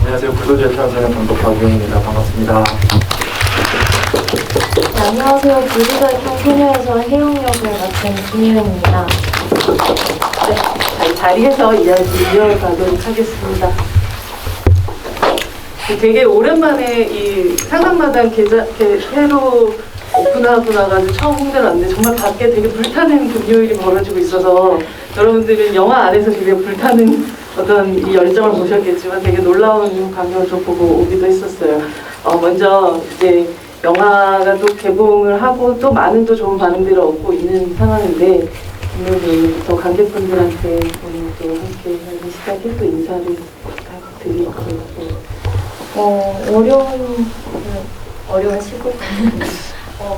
안녕하세요. 불도저의 태어나는 감독 박유영입니다. 반갑습니다. 네, 안녕하세요. 불도저의 소녀에서 혜영 역을 맡은 김혜영입니다. 네, 자리에서 이야기 이어가도록 하겠습니다. 되게 오랜만에 이 상상마당 새로 오픈하고 나가지고 처음 홍대를 왔는데 정말 밖에 되게 불타는 금요일이 벌어지고 있어서 여러분들은 영화 안에서 되게 불타는 어떤 이 열정을 보셨겠지만 되게 놀라운 광경을 좀 보고 오기도 했었어요. 먼저 이제 영화가 또 개봉을 하고 또 많은 또 좋은 반응들을 얻고 있는 상황인데 오늘부터 관객분들한테 오늘 또 함께 하는 시작에 또 인사를 부탁드리고 어려운 시국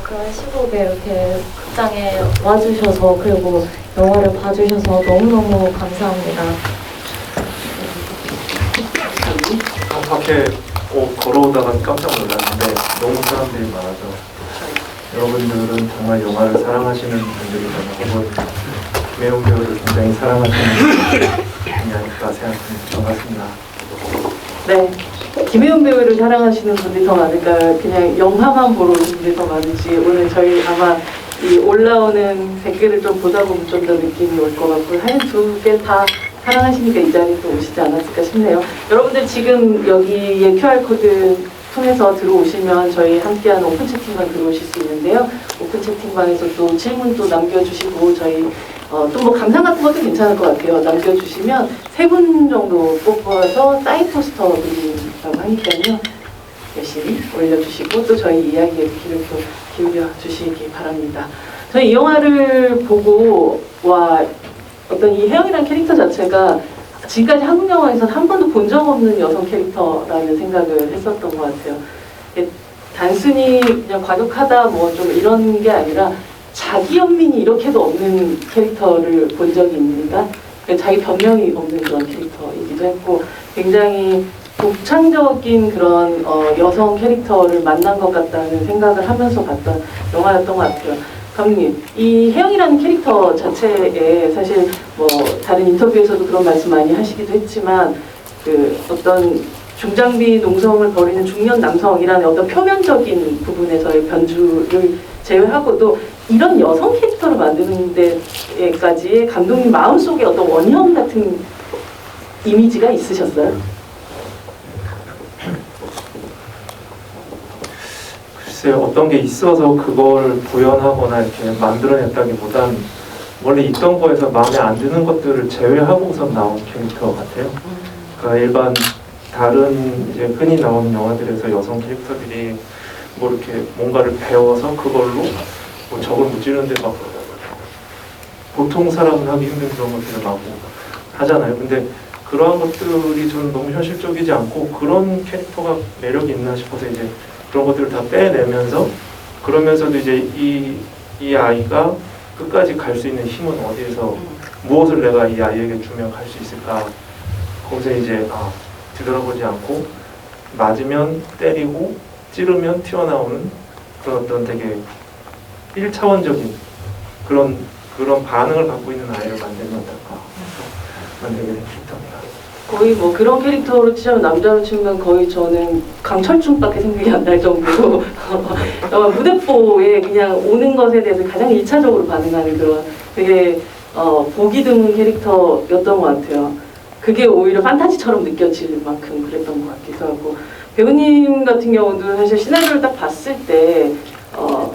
그런 시국에 이렇게 극장에 와주셔서 그리고 영화를 봐주셔서 너무너무 감사합니다. 밖에 걸어오다가 깜짝 놀랐는데 너무 사람들이 많아서 여러분들은 정말 영화를 사랑하시는 분들이잖아요. 혹은 김혜영 배우를 굉장히 사랑하시는 분들이 아닐까 생각합니다. 반갑습니다. 네, 김혜연 배우를 사랑하시는 분들이 더 많을까요? 그냥 영화만 보러 오신 분들이 더 많을지 오늘 저희 아마 이 올라오는 댓글을 좀 보다 보면 좀 더 느낌이 올 것 같고 한 두 개 다 사랑하시니까 이 자리에 또 오시지 않았을까 싶네요. 여러분들 지금 여기에 QR코드 통해서 들어오시면 저희 함께하는 오픈 채팅방 들어오실 수 있는데요. 오픈 채팅방에서 또 질문도 남겨주시고 저희 또 뭐 감상 같은 것도 괜찮을 것 같아요. 남겨주시면 3분 정도 뽑아서 사인 포스터 드린다고 하니까요. 열심히 올려주시고 또 저희 이야기에 귀를 기울여 주시기 바랍니다. 저희 이 영화를 보고 어떤 이 혜영이라는 캐릭터 자체가 지금까지 한국 영화에서는 한 번도 본 적 없는 여성 캐릭터라는 생각을 했었던 것 같아요. 단순히 그냥 과격하다 뭐 좀 이런 게 아니라 자기 연민이 이렇게도 없는 캐릭터를 본 적이 있는가? 자기 변명이 없는 그런 캐릭터이기도 했고 굉장히 독창적인 그런 여성 캐릭터를 만난 것 같다는 생각을 하면서 봤던 영화였던 것 같아요. 감독님, 이 혜영이라는 캐릭터 자체에 사실 뭐 다른 인터뷰에서도 그런 말씀 많이 하시기도 했지만 그 어떤 중장비 농성을 벌이는 중년 남성이라는 어떤 표면적인 부분에서의 변주를 제외하고도 이런 여성 캐릭터를 만드는 데까지 감독님 마음속에 어떤 원형 같은 이미지가 있으셨어요? 글쎄요, 어떤 게 있어서 그걸 구현하거나 이렇게 만들어냈다기보단 원래 있던 거에서 마음에 안 드는 것들을 제외하고서 나온 캐릭터 같아요. 그러니까 일반 다른 이제 흔히 나오는 영화들에서 여성 캐릭터들이 뭐 이렇게 뭔가를 배워서 그걸로 뭐 적을 무찌르는데 막 보통 사람은 하기 힘든 그런 것들을 막 하잖아요. 근데 그러한 것들이 저는 너무 현실적이지 않고 그런 캐릭터가 매력이 있나 싶어서 이제 그런 것들을 다 빼내면서 그러면서도 이제 이 아이가 끝까지 갈 수 있는 힘은 어디에서 무엇을 내가 이 아이에게 주면 갈 수 있을까 거기서 이제 뒤돌아보지 않고 맞으면 때리고 찌르면 튀어나오는 그런 어떤 되게 1차원적인 그런 반응을 갖고 있는 아이를 만들면 어떨까 만들게 된 캐릭터입니다. 거의 뭐 그런 캐릭터로 치자면 남자로 치면 거의 저는 강철중밖에 생각이 안 날 정도로 무대포에 그냥 오는 것에 대해서 가장 1차적으로 반응하는 그런 되게 보기 드문 캐릭터였던 것 같아요. 그게 오히려 판타지처럼 느껴질 만큼 그랬던 것 같기도 하고 배우님 같은 경우도 사실 시나리오를 딱 봤을 때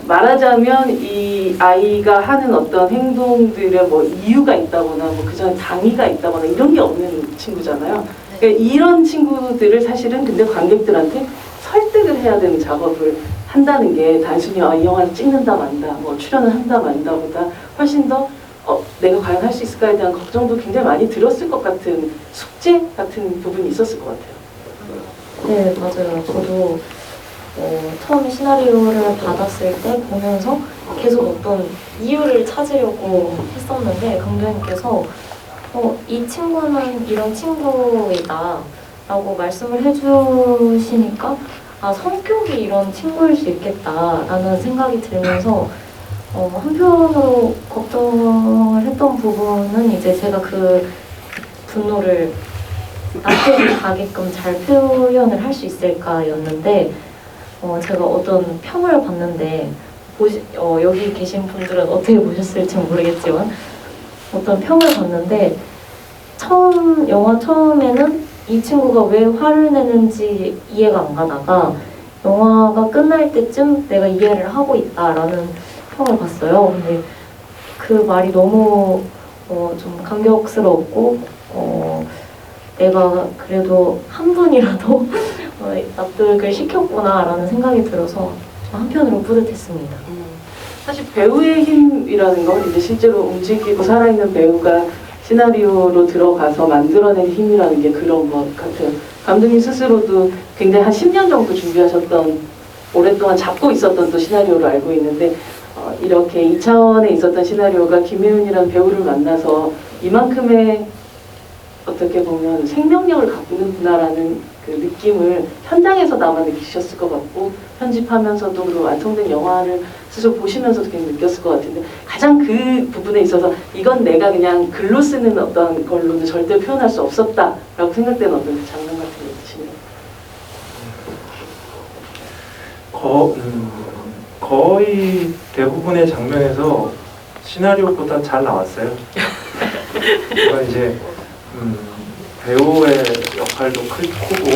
말하자면 이 아이가 하는 어떤 행동들에 뭐 이유가 있다거나 뭐 그전 당위가 있다거나 이런 게 없는 친구잖아요. 그러니까 이런 친구들을 사실은 근데 관객들한테 설득을 해야 되는 작업을 한다는 게 단순히 이 영화를 찍는다 만다, 뭐 출연을 한다 만다보다 훨씬 더 내가 과연 할 수 있을까에 대한 걱정도 굉장히 많이 들었을 것 같은 숙제 같은 부분이 있었을 것 같아요. 네, 맞아요. 저도 처음 시나리오를 받았을 때 보면서 계속 어떤 이유를 찾으려고 했었는데 감독님께서 이 친구는 이런 친구이다 라고 말씀을 해주시니까 성격이 이런 친구일 수 있겠다라는 생각이 들면서 한편으로 걱정을 했던 부분은 이제 제가 그 분노를 납득이 가게끔 잘 표현을 할 수 있을까였는데 제가 어떤 평을 봤는데 여기 계신 분들은 어떻게 보셨을지 모르겠지만 어떤 평을 봤는데 영화 처음에는 이 친구가 왜 화를 내는지 이해가 안 가다가 영화가 끝날 때쯤 내가 이해를 하고 있다라는 평을 봤어요. 근데 그 말이 너무 좀 감격스러웠고 내가 그래도 한 분이라도 납득을 시켰구나라는 생각이 들어서 좀 한편으로 뿌듯했습니다. 사실 배우의 힘이라는 건 이제 실제로 움직이고 살아있는 배우가 시나리오로 들어가서 만들어낸 힘이라는 게 그런 것 같아요. 감독님 스스로도 굉장히 한 10년 정도 준비하셨던, 오랫동안 잡고 있었던 또 시나리오로 알고 있는데 이렇게 이 차원에 있었던 시나리오가 김혜은이라는 배우를 만나서 이만큼의 어떻게 보면 생명력을 갖고 있구나라는 그 느낌을 현장에서나마 느끼셨을 것 같고, 편집하면서도 그리고 완성된 영화를 스스로 보시면서도 굉장히 느꼈을 것 같은데, 가장 그 부분에 있어서 이건 내가 그냥 글로 쓰는 어떤 걸로는 절대 표현할 수 없었다라고 생각되는 어떤 장면 같은 게 있으시나요? 거의 대부분의 장면에서 시나리오보다 잘 나왔어요. 그건 이제 배우의 역할도 크고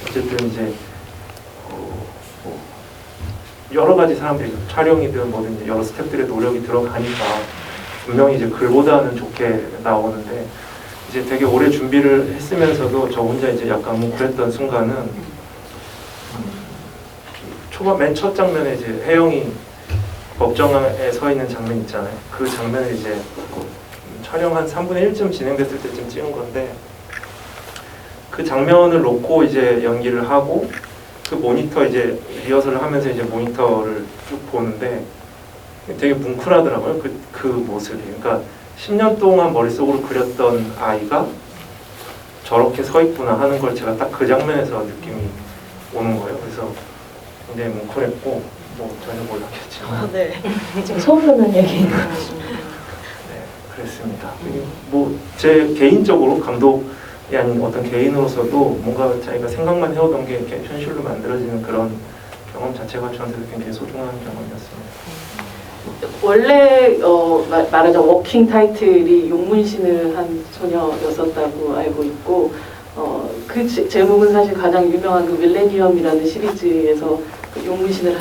어쨌든 이제 여러 가지 사람들이 촬영이든 뭐든 이제 여러 스태프들의 노력이 들어가니까 분명히 이제 글보다는 좋게 나오는데, 이제 되게 오래 준비를 했으면서도 저 혼자 이제 약간 뭉클했던 순간은 초반 맨 첫 장면에 이제 혜영이 법정에 서 있는 장면 있잖아요. 그 장면을 이제 촬영 한 3분의 1쯤 진행됐을 때쯤 찍은 건데, 그 장면을 놓고 이제 연기를 하고 그 모니터 이제 리허설을 하면서 이제 모니터를 쭉 보는데 되게 뭉클하더라고요. 그 모습이. 그러니까 10년 동안 머릿속으로 그렸던 아이가 저렇게 서 있구나 하는 걸 제가 딱 그 장면에서 느낌이 오는 거예요. 그래서 굉장히 뭉클했고, 뭐 전혀 몰랐겠지만 네. 지금 처음 듣는 얘기예요. 네, 그랬습니다. 뭐 제 개인적으로 감독이 아닌 어떤 개인으로서도 뭔가 자기가 생각만 해오던 게 이렇게 현실로 만들어지는 그런 경험 자체가 저한테도 굉장히 소중한 경험이었습니다. 원래 말하자면 워킹 타이틀이 용문신을 한 소녀였었다고 알고 있고, 그 제목은 사실 가장 유명한 그 밀레니엄이라는 시리즈에서 그 용문신을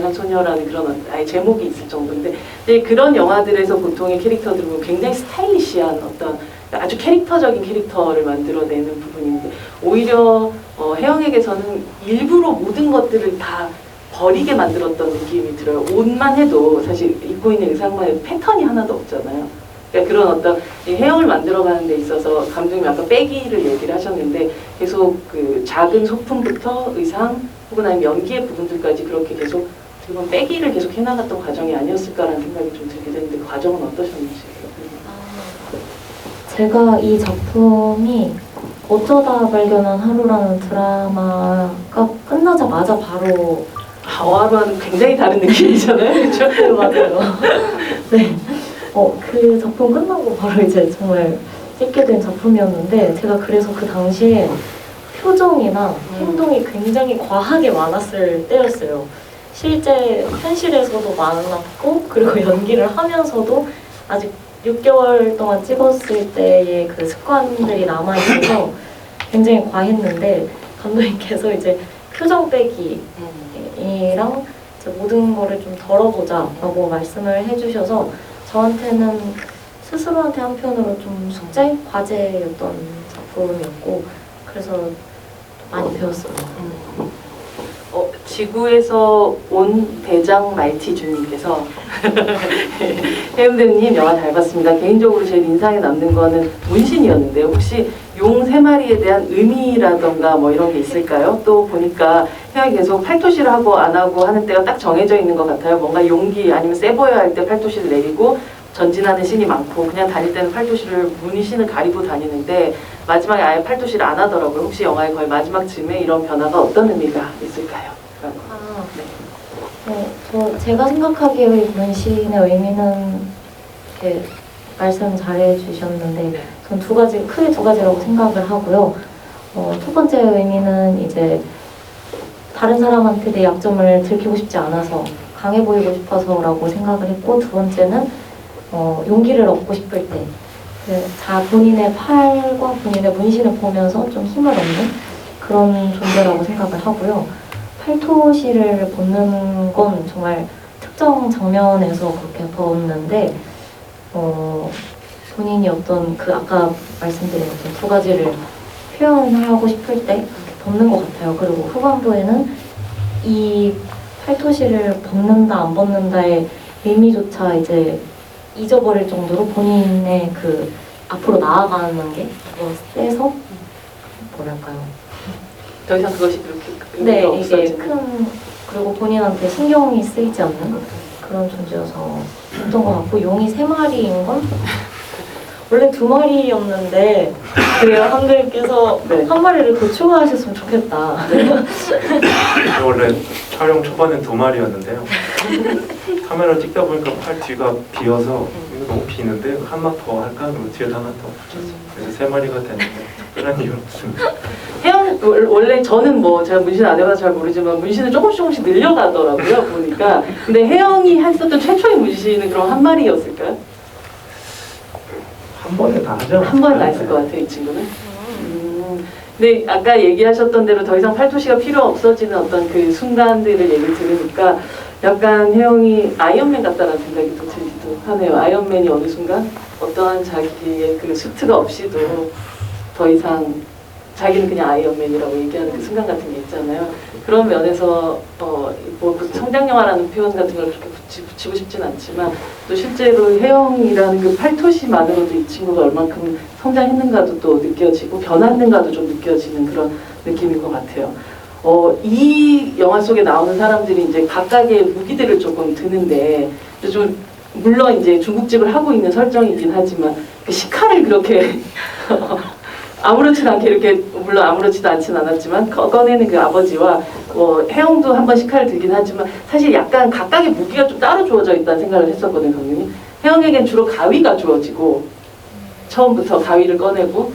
한 소녀라는 그런 아예 제목이 있을 정도인데, 그런 영화들에서 보통의 캐릭터들은 굉장히 스타일리시한 어떤 아주 캐릭터적인 캐릭터를 만들어내는 부분인데, 오히려 혜영에게서는 일부러 모든 것들을 다 버리게 만들었던 느낌이 들어요. 옷만 해도 사실 입고 있는 의상만 해도 패턴이 하나도 없잖아요. 그러니까 그런 어떤 혜영을 만들어가는 데 있어서 감독님이 아까 빼기를 얘기를 하셨는데, 계속 그 작은 소품부터 의상 혹은 아니면 연기의 부분들까지 그렇게 계속 지금 빼기를 계속 해나갔던 과정이 아니었을까라는 생각이 좀 들게 되는데, 그 과정은 어떠셨는지. 제가 이 작품이 어쩌다 발견한 하루라는 드라마가 끝나자마자 바로 하와와는 굉장히 다른 느낌이잖아요. 그렇죠? 네, 맞아요. 네. 그 작품 끝나고 바로 이제 정말 찍게 된 작품이었는데, 제가 그래서 그 당시에 표정이나 행동이 굉장히 과하게 많았을 때였어요. 실제 현실에서도 많았고, 그리고 연기를 하면서도 아직 6개월 동안 찍었을 때의 그 습관들이 남아있어서 굉장히 과했는데, 감독님께서 이제 표정 빼기랑 모든 거를 좀 덜어보자라고 말씀을 해주셔서 저한테는 스스로한테 한편으로 좀 숙제, 과제였던 작품이었고, 그래서 많이 배웠습니다. 지구에서 온 대장 말티주님께서 혜은배우님 영화 잘 봤습니다. 개인적으로 제일 인상에 남는 거는 문신이었는데, 혹시 용 3마리에 대한 의미라던가 뭐 이런 게 있을까요? 또 보니까 혜영이 계속 팔토시를 하고 안 하고 하는 때가 딱 정해져 있는 것 같아요. 뭔가 용기 아니면 세 보여야 할 때 팔토시를 내리고 전진하는 신이 많고, 그냥 다닐 때는 팔토시를 문신을 가리고 다니는데 마지막에 아예 팔토시를 안 하더라고요. 혹시 영화의 거의 마지막 쯤에 이런 변화가 어떤 의미가 있을까요? 제가 생각하기에 문신의 의미는 이렇게 말씀 잘해 주셨는데, 전 크게 두 가지라고 생각을 하고요. 첫 번째 의미는 이제 다른 사람한테 내 약점을 들키고 싶지 않아서 강해 보이고 싶어서라고 생각을 했고, 두 번째는 용기를 얻고 싶을 때 본인의 팔과 본인의 문신을 보면서 좀 힘을 얻는 그런 존재라고 생각을 하고요. 팔토시를 벗는 건 정말 특정 장면에서 그렇게 벗는데 본인이 어떤 아까 말씀드린 어떤 두 가지를 표현하고 싶을 때 벗는 것 같아요. 그리고 후반부에는 이 팔토시를 벗는다 안 벗는다의 의미조차 이제 잊어버릴 정도로 본인의 앞으로 나아가는 게 세서 뭐랄까요? 더 이상 그것이 그렇게 네, 의미가 이게 없어지는. 그리고 본인한테 신경이 쓰이지 않는 그런 존재여서 했던 것 같고, 용이 3마리인 건 원래 2마리였는데 그래요. 한글께서 네. 한 마리를 더 추가하셨으면 좋겠다. 원래 촬영 초반엔 2마리였는데요. 카메라 찍다 보니까 팔 뒤가 비어서 이거 너무 비는데 하나 더 할까? 그리고 뒤에다 하나 더 붙였어요. 그래서 3마리가 됐는데 특별한 이유는 없습니다. 원래 저는 제가 문신 안 해봐서 잘 모르지만 문신을 조금씩 늘려가더라고요 보니까. 근데 혜영이 했었던 최초의 문신은 그럼 한 마리였을까요? 한 번에 다 하죠? 한 번에 다 했을 것 같아요 이 친구는. 근데 아까 얘기하셨던 대로 더 이상 팔토시가 필요 없어지는 어떤 그 순간들을 얘기를 들으니까 약간 혜영이 아이언맨 같다는 생각이 또 들기도 하네요. 아이언맨이 어느 순간 어떠한 자기의 그 수트가 없이도 더 이상 자기는 그냥 아이언맨이라고 얘기하는 그 순간 같은 게 있잖아요. 그런 면에서 성장 영화라는 표현 같은 걸 그렇게 붙이고 싶진 않지만 또 실제로 혜영이라는 그 팔토시만으로도 이 친구가 얼만큼 성장했는가도 또 느껴지고 변했는가도 좀 느껴지는 그런 느낌인 것 같아요. 이 영화 속에 나오는 사람들이 이제 각각의 무기들을 조금 드는데 좀 물론 이제 중국집을 하고 있는 설정이긴 하지만 그 식칼을 그렇게 아무렇지 않게 이렇게, 물론 아무렇지도 않진 않았지만 꺼내는 그 아버지와 혜영도 한번 식칼을 들긴 하지만 사실 약간 각각의 무기가 좀 따로 주어져 있다는 생각을 했었거든요. 감독님. 혜영에겐 주로 가위가 주어지고 처음부터 가위를 꺼내고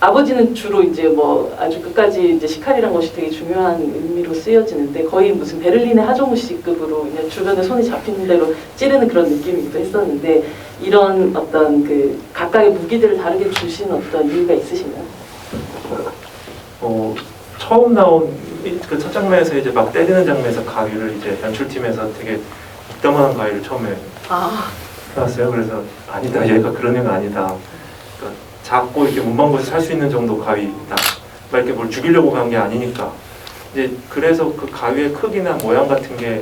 아버지는 주로 이제 아주 끝까지 이제 식칼이란 것이 되게 중요한 의미로 쓰여지는데 거의 무슨 베를린의 하정우 씨급으로 그냥 주변에 손이 잡히는 대로 찌르는 그런 느낌이기도 했었는데, 이런 어떤 그 각각의 무기들을 다르게 주신 어떤 이유가 있으신가요? 처음 나온 그 첫 장면에서 이제 막 때리는 장면에서 가위를 이제 연출팀에서 되게 이따만한 가위를 처음에 해왔어요. 그래서 아니다, 얘가 그런 애가 아니다. 그러니까 작고 이렇게 문방구에서 살 수 있는 정도 가위다. 막 이렇게 뭘 죽이려고 간 게 아니니까. 이제 그래서 그 가위의 크기나 모양 같은 게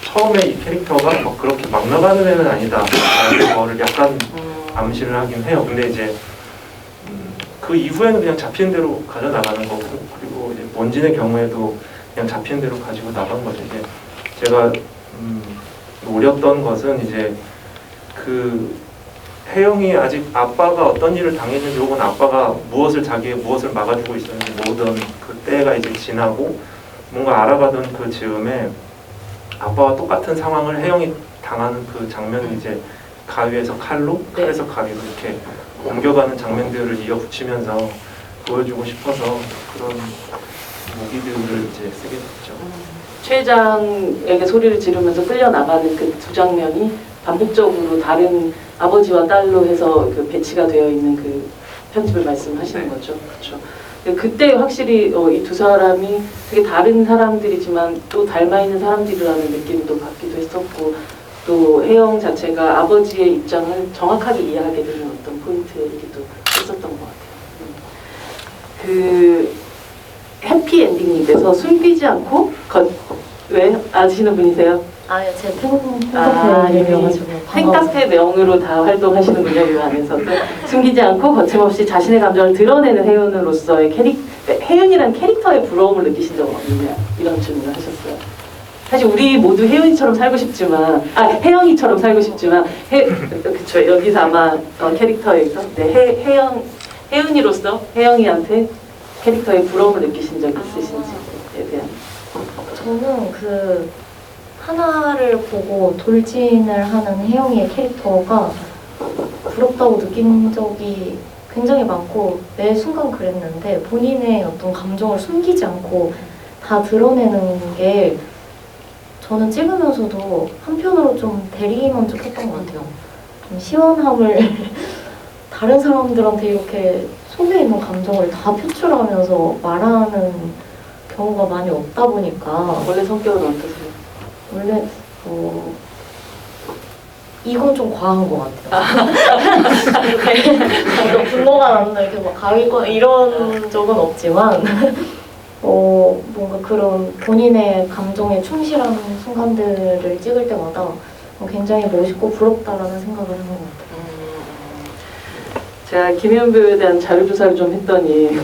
처음에 이 캐릭터가 막 그렇게 막 나가는 애는 아니다. 그거를 약간 암시를 하긴 해요. 근데 이제 그 이후에는 그냥 잡히는 대로 가져 나가는 거고, 그리고 이제 원진의 경우에도 그냥 잡히는 대로 가지고 나간 거죠. 이제 제가 노렸던 것은 이제 그 혜영이 아직 아빠가 어떤 일을 당했는지 혹은 아빠가 자기의 무엇을 막아주고 있었는지 모든 그 때가 이제 지나고 뭔가 알아가던 그 즈음에 아빠와 똑같은 상황을 혜영이 당하는 그 장면을 이제 가위에서 칼에서 가위로 이렇게 옮겨가는 장면들을 이어붙이면서 보여주고 싶어서 그런 무기들을 이제 쓰게 됐죠. 최장에게 소리를 지르면서 끌려나가는 그 두 장면이 반복적으로 다른 아버지와 딸로 해서 그 배치가 되어 있는 그 편집을 말씀하시는 거죠. 그렇죠. 그때 확실히 이 두 사람이 되게 다른 사람들이지만 또 닮아 있는 사람들이라는 느낌도 받기도 했었고, 또 혜영 자체가 아버지의 입장을 정확하게 이해하게 되는 어떤 포인트이기도 했었던 것 같아요. 그 해피엔딩님께서 숨기지 않고 왜 아시는 분이세요? 제 팬카페 이름이어가지고 팬카페 명으로 다 활동하시는군요. 이 안에서도 숨기지 않고 거침없이 자신의 감정을 드러내는 혜윤으로서의 혜윤이라는 캐릭터의 부러움을 느끼신 적은 없느냐, 이런 질문을 하셨어요. 사실 우리 모두 혜윤이처럼 살고 싶지만, 혜영이처럼 살고 싶지만, 그쵸, 여기서 아마 캐릭터에서 혜윤이로서 혜영이한테 캐릭터의 부러움을 느끼신 적 있으신지에 대한. 저는 하나를 보고 돌진을 하는 혜영이의 캐릭터가 부럽다고 느낀 적이 굉장히 많고 매 순간 그랬는데 본인의 어떤 감정을 숨기지 않고 다 드러내는 게 저는 찍으면서도 한편으로 좀 대리만족했던 것 같아요. 좀 시원함을 다른 사람들한테 이렇게 속에 있는 감정을 다 표출하면서 말하는 경우가 많이 없다 보니까 원래 성격은 어떠세요? 원래 이건 좀 과한 것 같아요. 이렇게 분노가 난다 이렇게 막 가위거 이런 적은 없지만 뭔가 그런 본인의 감정에 충실한 순간들을 찍을 때마다 굉장히 멋있고 부럽다라는 생각을 하는 것 같아요. 제가 김혜연 배우에 대한 자료조사를 좀 했더니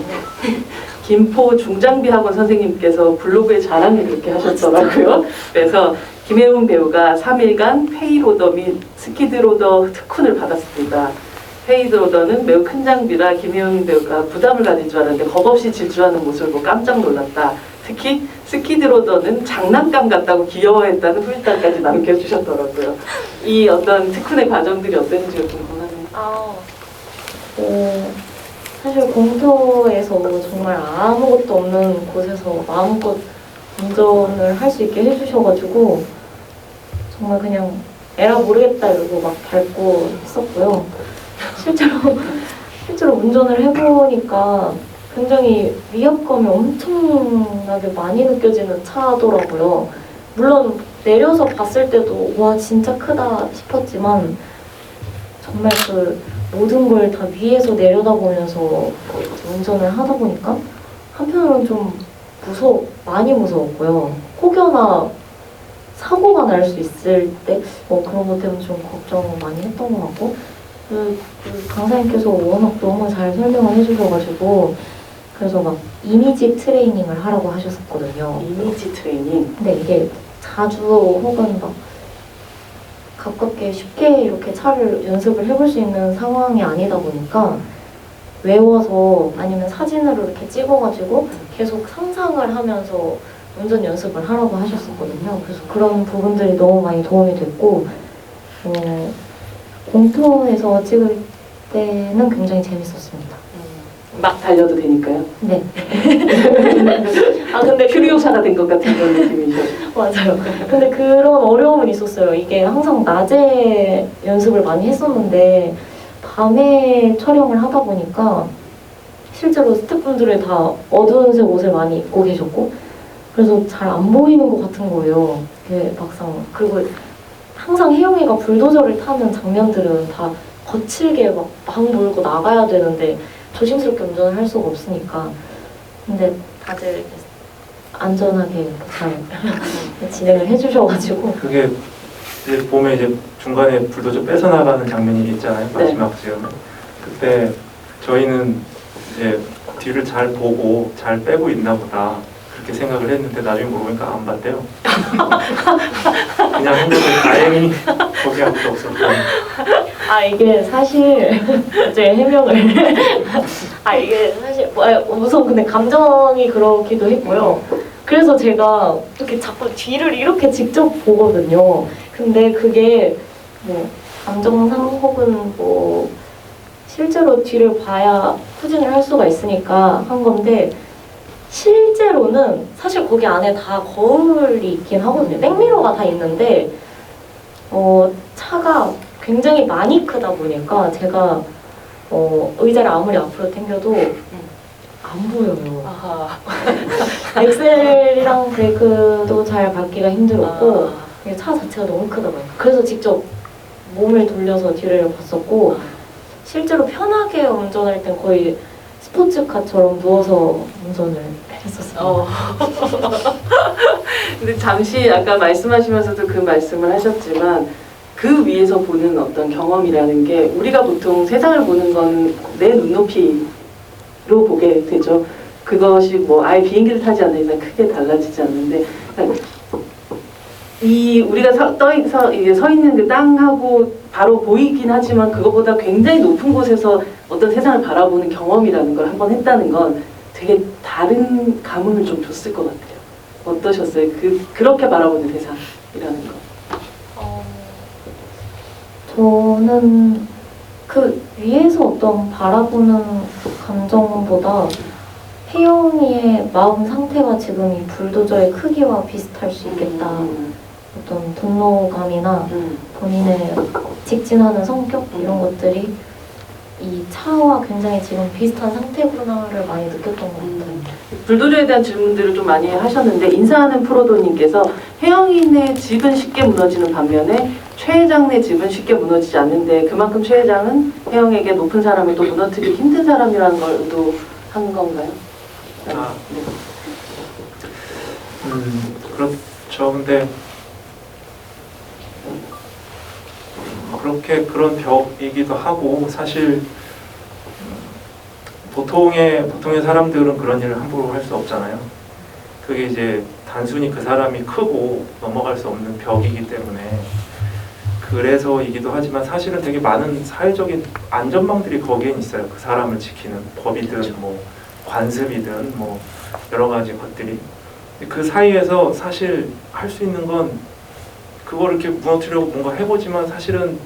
김포 중장비 학원 선생님께서 블로그에 자랑을 그렇게 하셨더라고요. 그래서 김혜연 배우가 3일간 페이로더 및 스키드로더 특훈을 받았습니다. 페이드로더는 매우 큰 장비라 김혜연 배우가 부담을 가질 줄 알았는데 겁없이 질주하는 모습을 보고 깜짝 놀랐다. 특히 스키드로더는 장난감 같다고 귀여워했다는 후일담까지 남겨주셨더라고요. 이 어떤 특훈의 과정들이 어땠는지가 궁금하네요. 사실 공터에서 정말 아무것도 없는 곳에서 마음껏 운전을 할 수 있게 해주셔가지고 정말 그냥 에라 모르겠다 이러고 막 밟고 했었고요. 실제로 운전을 해보니까 굉장히 위압감이 엄청나게 많이 느껴지는 차더라고요. 물론 내려서 봤을 때도 와 진짜 크다 싶었지만 정말 그 모든 걸 다 위에서 내려다보면서 운전을 하다 보니까 한편으로는 좀 많이 무서웠고요. 혹여나 사고가 날 수 있을 때 그런 것 때문에 좀 걱정 많이 했던 것 같고 그 강사님께서 워낙 너무 잘 설명을 해주셔가지고 그래서 막 이미지 트레이닝을 하라고 하셨었거든요. 이미지 트레이닝? 근데 이게 자주 혹은 막 가깝게 쉽게 이렇게 차를 연습을 해볼 수 있는 상황이 아니다 보니까 외워서 아니면 사진으로 이렇게 찍어가지고 계속 상상을 하면서 운전 연습을 하라고 하셨었거든요. 그래서 그런 부분들이 너무 많이 도움이 됐고 공터에서 찍을 때는 굉장히 재밌었습니다. 막 달려도 되니까요. 네. 근데 큐리오사가 된 것 같은 그런 느낌이죠. 맞아요. 근데 그런 어려움은 있었어요. 이게 항상 낮에 연습을 많이 했었는데 밤에 촬영을 하다 보니까 실제로 스태프분들이 다 어두운색 옷을 많이 입고 계셨고 그래서 잘 안 보이는 것 같은 거예요. 이게 막상 그리고 항상 혜영이가 불도저를 타는 장면들은 다 거칠게 막 몰고 나가야 되는데 조심스럽게 운전을 할 수가 없으니까 근데 다들 이렇게 안전하게 잘 진행을 해주셔가지고 그게 이제 보면 이제 중간에 불도저 뺏어나가는 장면이 있잖아요. 마지막 즈음에 그때 저희는 이제 뒤를 잘 보고 잘 빼고 있나 보다 그렇게 생각을 했는데 나중에 모르니까 안 봤대요. 그냥 했는데 다행히 거기 아무도 없었고. 이게 사실 이제 해명을 이게 사실 우선 근데 감정이 그러기도 했고요. 그래서 제가 이렇게 자꾸 뒤를 이렇게 직접 보거든요. 근데 그게 뭐 감정상 혹은 뭐 실제로 뒤를 봐야 후진을 할 수가 있으니까 한 건데 실제로는 사실 거기 안에 다 거울이 있긴 하거든요. 백미러가 다 있는데 차가 굉장히 많이 크다 보니까 제가 의자를 아무리 앞으로 당겨도 안 보여요. 엑셀이랑 브레이크도 잘 밟기가 힘들었고 차 자체가 너무 크다 보니까 그래서 직접 몸을 돌려서 뒤를 봤었고 실제로 편하게 운전할 땐 거의 스포츠카처럼 누워서 운전을 했었어요. 근데 잠시 아까 말씀하시면서도 그 말씀을 하셨지만 그 위에서 보는 어떤 경험이라는 게 우리가 보통 세상을 보는 건 내 눈높이로 보게 되죠. 그것이 뭐 아예 비행기를 타지 않는 이상 크게 달라지지 않는데 이 우리가 서 있는 그 땅하고 바로 보이긴 하지만 그것보다 굉장히 높은 곳에서 어떤 세상을 바라보는 경험이라는 걸 한번 했다는 건 되게 다른 감흥을 좀 줬을 것 같아요. 어떠셨어요? 그렇게 바라보는 세상이라는 거. 저는 그 위에서 어떤 바라보는 감정보다 혜영이의 마음 상태가 지금 이 불도저의 크기와 비슷할 수 있겠다. 어떤 분노감이나 본인의 직진하는 성격 이런 것들이 이 차와 굉장히 지금 비슷한 상태구나를 많이 느꼈던 것 같아요. 불도저에 대한 질문들을 좀 많이 하셨는데 인사하는 프로도님께서 혜영이네 집은 쉽게 무너지는 반면에 최 회장네 집은 쉽게 무너지지 않는데 그만큼 최 회장은 혜영에게 높은 사람을 또 무너뜨리기 힘든 사람이라는 걸 의도한 건가요? 아. 네. 그렇죠. 근데 그렇게 그런 벽이기도 하고 사실 보통의 사람들은 그런 일을 함부로 할 수 없잖아요. 그게 이제 단순히 그 사람이 크고 넘어갈 수 없는 벽이기 때문에 그래서이기도 하지만 사실은 되게 많은 사회적인 안전망들이 거기엔 있어요. 그 사람을 지키는 법이든 뭐 관습이든 뭐 여러 가지 것들이 그 사이에서 사실 할 수 있는 건 그걸 이렇게 무너뜨리려고 뭔가 해보지만 사실은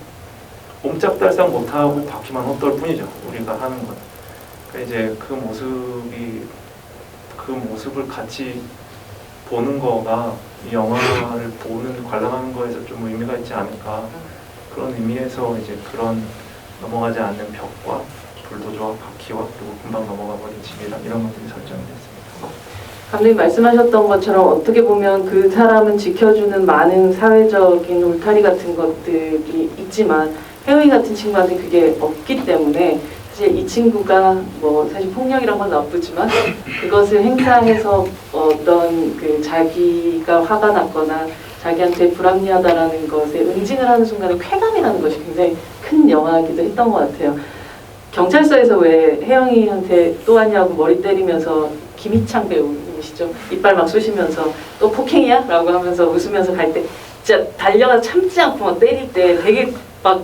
옴짝달싹 못하고 바퀴만 헛돌 뿐이죠. 우리가 하는 건. 그러니까 이제 그 모습을 같이 보는 거가 이 영화를 관람하는 거에서 좀 의미가 있지 않을까. 그런 의미에서 이제 그런 넘어가지 않는 벽과 불도저와 바퀴와 그리고 금방 넘어가 버린 집이랑 이런 것들이 설정이 됐습니다. 감독님 말씀하셨던 것처럼 어떻게 보면 그 사람은 지켜주는 많은 사회적인 울타리 같은 것들이 있지만 혜영이 같은 친구한테 그게 없기 때문에 사실 이 친구가 뭐 사실 폭력이란 건 나쁘지만 그것을 행사해서 어떤 그 자기가 화가 났거나 자기한테 불합리하다라는 것에 응징을 하는 순간에 쾌감이라는 것이 굉장히 큰 영화이기도 했던 것 같아요. 경찰서에서 왜 혜영이한테 또 하냐고 머리 때리면서 김희창 배우님이시죠? 이빨 막 쑤시면서 또 폭행이야? 라고 하면서 웃으면서 갈 때 진짜 달려가 참지 않고 막 때릴 때 되게 막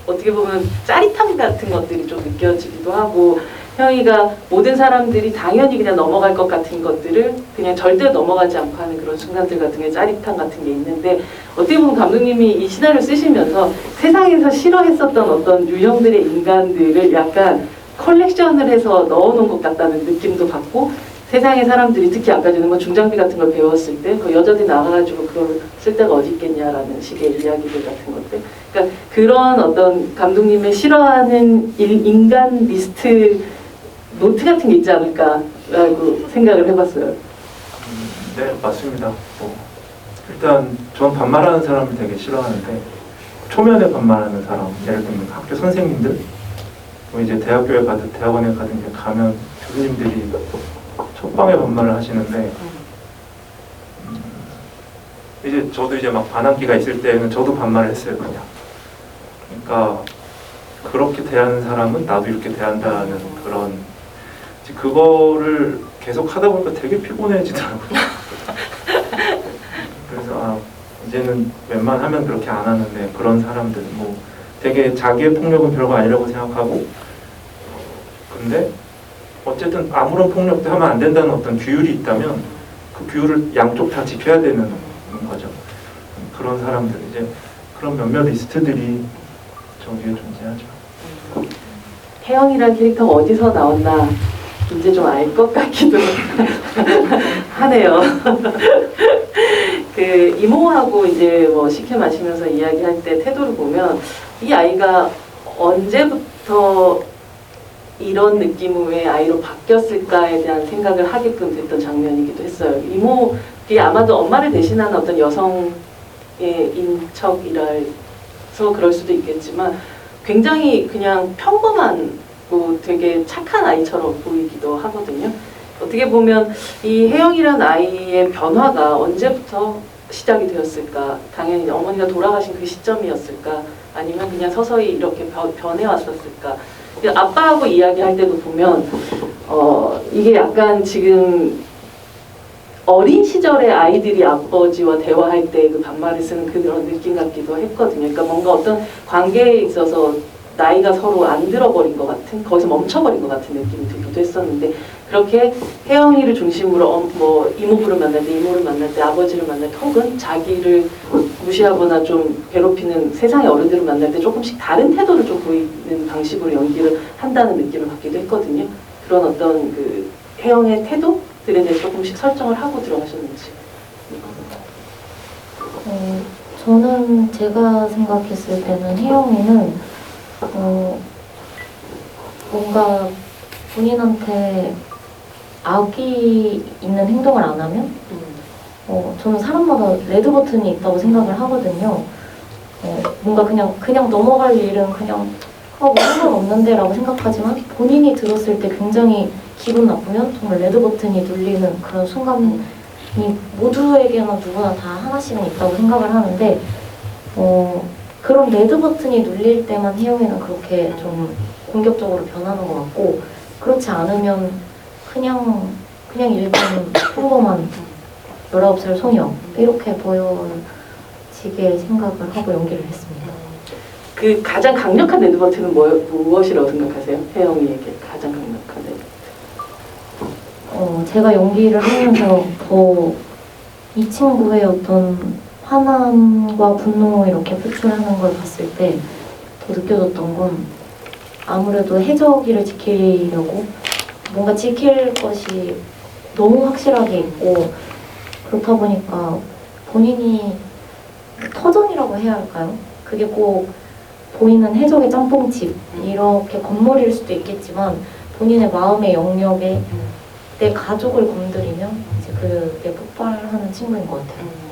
어떻게 보면 짜릿함 같은 것들이 좀 느껴지기도 하고 혜영이가 모든 사람들이 당연히 그냥 넘어갈 것 같은 것들을 그냥 절대 넘어가지 않고 하는 그런 순간들 같은 게 짜릿함 같은 게 있는데 어떻게 보면 감독님이 이 시나리오 쓰시면서 세상에서 싫어했었던 어떤 유형들의 인간들을 약간 컬렉션을 해서 넣어놓은 것 같다는 느낌도 받고 세상의 사람들이 특히 아까 전에 뭐 중장비 같은 걸 배웠을 때 그 여자들이 나가가지고 그걸 쓸 데가 어디 있겠냐라는 식의 이야기들 같은 것들 그러니까 그런 어떤 감독님의 싫어하는 인간 리스트 노트 같은 게 있지 않을까라고 생각을 해봤어요. 네, 맞습니다. 일단 전 반말하는 사람을 되게 싫어하는데 초면에 반말하는 사람, 예를 들면 학교 선생님들, 뭐 이제 대학원에 가든 이제 가면 교수님들이 첫방에 반말을 하시는데 이제 저도 이제 막 반항기가 있을 때는 저도 반말을 했어요, 그냥. 그러니까 그렇게 대하는 사람은 나도 이렇게 대한다는 그런 그거를 계속 하다 보니까 되게 피곤해지더라고요. 그래서 이제는 웬만하면 그렇게 안 하는데 그런 사람들 뭐 되게 자기의 폭력은 별거 아니라고 생각하고 근데 어쨌든 아무런 폭력도 하면 안 된다는 어떤 규율이 있다면 그 규율을 양쪽 다 지켜야 되는 거죠. 그런 사람들 이제 그런 몇몇 리스트들이 저기에 존재하죠. 혜영이라는 캐릭터가 어디서 나왔나 이제 좀 알 것 같기도 하네요. 그 이모하고 이제 뭐 식혜 마시면서 이야기할 때 태도를 보면 이 아이가 언제부터 이런 느낌의 아이로 바뀌었을까에 대한 생각을 하게끔 됐던 장면이기도 했어요. 이모이 아마도 엄마를 대신하는 어떤 여성의 인척이라서 그럴 수도 있겠지만 굉장히 그냥 평범하고 되게 착한 아이처럼 보이기도 하거든요. 어떻게 보면 이 혜영이라는 아이의 변화가 언제부터 시작이 되었을까? 당연히 어머니가 돌아가신 그 시점이었을까? 아니면 그냥 서서히 이렇게 변해왔었을까? 아빠하고 이야기할 때도 보면 이게 약간 지금 어린 시절의 아이들이 아버지와 대화할 때 그 반말을 쓰는 그런 느낌 같기도 했거든요. 그러니까 뭔가 어떤 관계에 있어서 나이가 서로 안 들어버린 것 같은, 거기서 멈춰버린 것 같은 느낌이 들기도 했었는데 그렇게 혜영이를 중심으로 뭐 이모부를 만날 때, 이모를 만날 때, 아버지를 만날 때, 혹은 자기를 무시하거나 좀 괴롭히는 세상의 어른들을 만날 때 조금씩 다른 태도를 좀 보이는 방식으로 연기를 한다는 느낌을 받기도 했거든요. 그런 어떤 그 혜영의 태도들에 대해 조금씩 설정을 하고 들어가셨는지. 저는 제가 생각했을 때는 혜영이는 뭔가 본인한테 악이 있는 행동을 안 하면 저는 사람마다 레드 버튼이 있다고 생각을 하거든요. 뭔가 그냥 넘어갈 일은 그냥 뭐 상관없는데 라고 생각하지만 본인이 들었을 때 굉장히 기분 나쁘면 정말 레드 버튼이 눌리는 그런 순간이 모두에게나 누구나 다 하나씩은 있다고 생각을 하는데 그런 레드 버튼이 눌릴 때만 혜영이는 그렇게 좀 공격적으로 변하는 것 같고, 그렇지 않으면 그냥 일반 평범한 19살 소녀 이렇게 보여지게 생각을 하고 연기를 했습니다. 그 가장 강력한 레드 버튼은 무엇이라고 생각하세요? 혜영이에게 가장 강력한 레드 버튼. 제가 연기를 하면서 더 이 친구의 어떤 화남과 분노 이렇게 표출하는 걸 봤을 때 더 느껴졌던 건 아무래도 해적이를 지키려고 뭔가 지킬 것이 너무 확실하게 있고, 그렇다 보니까 본인이 터전이라고 해야 할까요? 그게 꼭 보이는 해적의 짬뽕집 이렇게 건물일 수도 있겠지만 본인의 마음의 영역에 내 가족을 건드리면 이제 그게 폭발하는 친구인 것 같아요.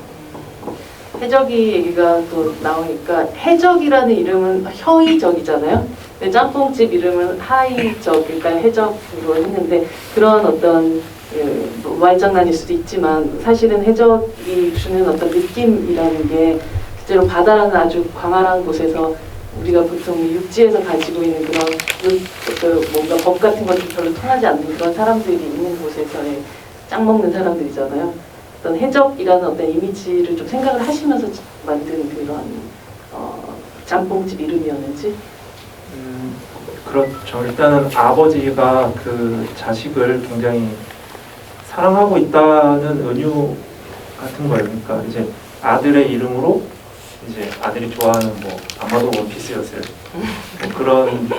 해적이 얘기가 또 나오니까 해적이라는 이름은 혀이적이잖아요. 근데 짬뽕집 이름은 하이적, 그러니까 해적으로 했는데 그런 어떤 뭐 말장난일 수도 있지만 사실은 해적이 주는 어떤 느낌이라는 게 실제로 바다라는 아주 광활한 곳에서 우리가 보통 육지에서 가지고 있는 그런 뭔가 법 같은 것이 별로 통하지 않는 그런 사람들이 있는 곳에서의 짱 먹는 사람들이잖아요. 어떤 해적이라는 어떤 이미지를 좀 생각을 하시면서 만든 그런 짬뽕집 이름이었는지. 그렇죠. 일단은 아버지가 그 자식을 굉장히 사랑하고 있다는 은유 같은 거예요. 그러니까 이제 아들의 이름으로 이제 아들이 좋아하는 뭐 아마도 원피스였어요. 뭐 그런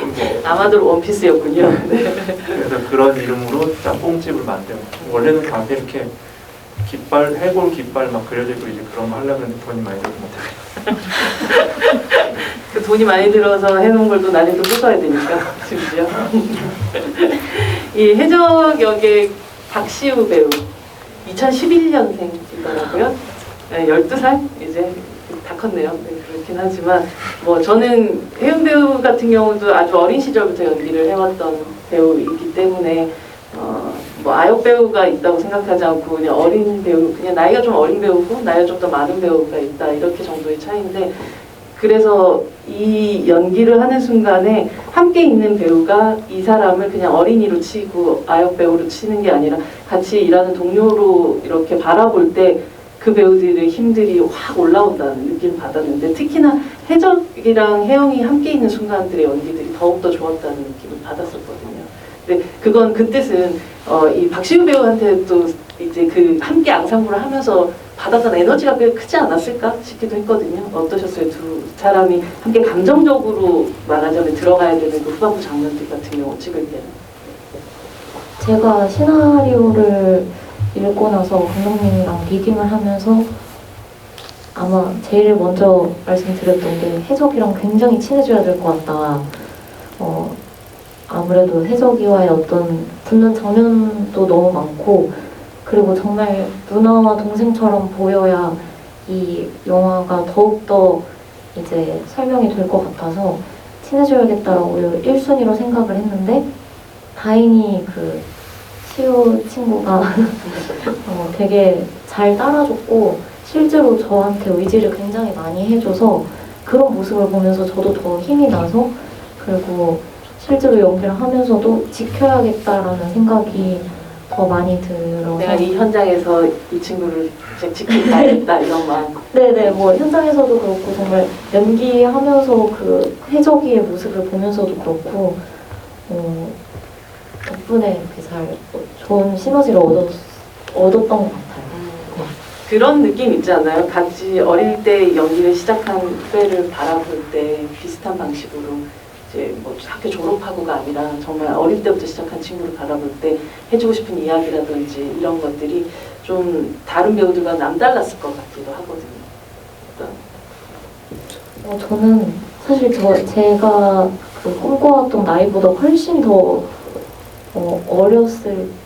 아마도 원피스였군요. 네. 그래서 그런 이름으로 짬뽕집을 만든. 원래는 가게 이렇게 깃발, 해골 깃발 막 그려져 있고 이제 그런 거 하려고 했는데 돈이 많이 들지 못하고. 그 돈이 많이 들어서 해놓은 걸 또 나중에 또 부숴야 되니까 심지어. 이 해적 역의 박시우 배우 2011년생이더라고요. 네, 12살 이제 다 컸네요. 네, 그렇긴 하지만 뭐 저는 혜은 배우 같은 경우도 아주 어린 시절부터 연기를 해왔던 배우이기 때문에 뭐 아역 배우가 있다고 생각하지 않고 그냥 어린 배우, 그냥 나이가 좀 어린 배우고 나이가 좀 더 많은 배우가 있다 이렇게 정도의 차이인데, 그래서 이 연기를 하는 순간에 함께 있는 배우가 이 사람을 그냥 어린이로 치고 아역 배우로 치는 게 아니라 같이 일하는 동료로 이렇게 바라볼 때 그 배우들의 힘들이 확 올라온다는 느낌을 받았는데, 특히나 해적이랑 혜영이 함께 있는 순간들의 연기들이 더욱더 좋았다는 느낌을 받았었거든요. 근데 그건 그 뜻은 이 박시우 배우한테 또 이제 그 함께 앙상블을 하면서 받았던 에너지가 꽤 크지 않았을까 싶기도 했거든요. 어떠셨어요? 두 사람이 함께 감정적으로 말하자면 들어가야 되는 그 후반부 장면들 같은 경우 찍을 때는. 제가 시나리오를 읽고 나서 감독님이랑 리딩을 하면서 아마 제일 먼저 말씀드렸던 게 해적이랑 굉장히 친해져야 될 것 같다. 아무래도 해적이와의 어떤 붙는 장면도 너무 많고, 그리고 정말 누나와 동생처럼 보여야 이 영화가 더욱더 이제 설명이 될 것 같아서 친해져야겠다라고 1순위로 생각을 했는데, 다행히 그 시우 친구가 되게 잘 따라줬고 실제로 저한테 의지를 굉장히 많이 해줘서 그런 모습을 보면서 저도 더 힘이 나서, 그리고 실제로 연기를 하면서도 지켜야겠다라는 생각이 더 많이 들어서 내가 이 현장에서 이 친구를 지켜야겠다 이런 마음. 네네, 뭐 현장에서도 그렇고 정말 연기하면서 그 해적이의 모습을 보면서도 그렇고 덕분에 이렇게 잘 좋은 시너지를 얻었던 것 같아요. 그런 느낌 있지 않나요? 같이 어릴 때 연기를 시작한 후배를 바라볼 때 비슷한 방식으로 이제 뭐 학교 졸업하고가 아니라 정말 어릴 때부터 시작한 친구를 바라볼 때 해주고 싶은 이야기라든지 이런 것들이 좀 다른 배우들과 남달랐을 것 같기도 하거든요. 저는 사실 제가 그 꿈꿔왔던 나이보다 훨씬 더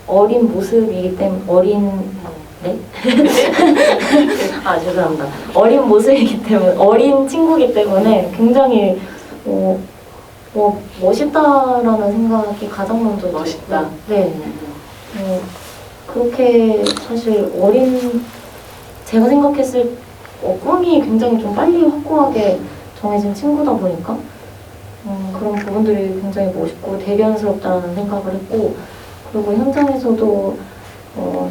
어린 모습이기 때문에 네? 아 죄송합니다. 어린 모습이기 때문에 어린 친구이기 때문에 굉장히 멋있다라는 생각이 가장 먼저 멋있다. 네. 그렇게 사실 제가 생각했을 꿈이 굉장히 좀 빨리 확고하게 정해진 친구다 보니까 그런 부분들이 굉장히 멋있고 대견스럽다는 생각을 했고, 그리고 현장에서도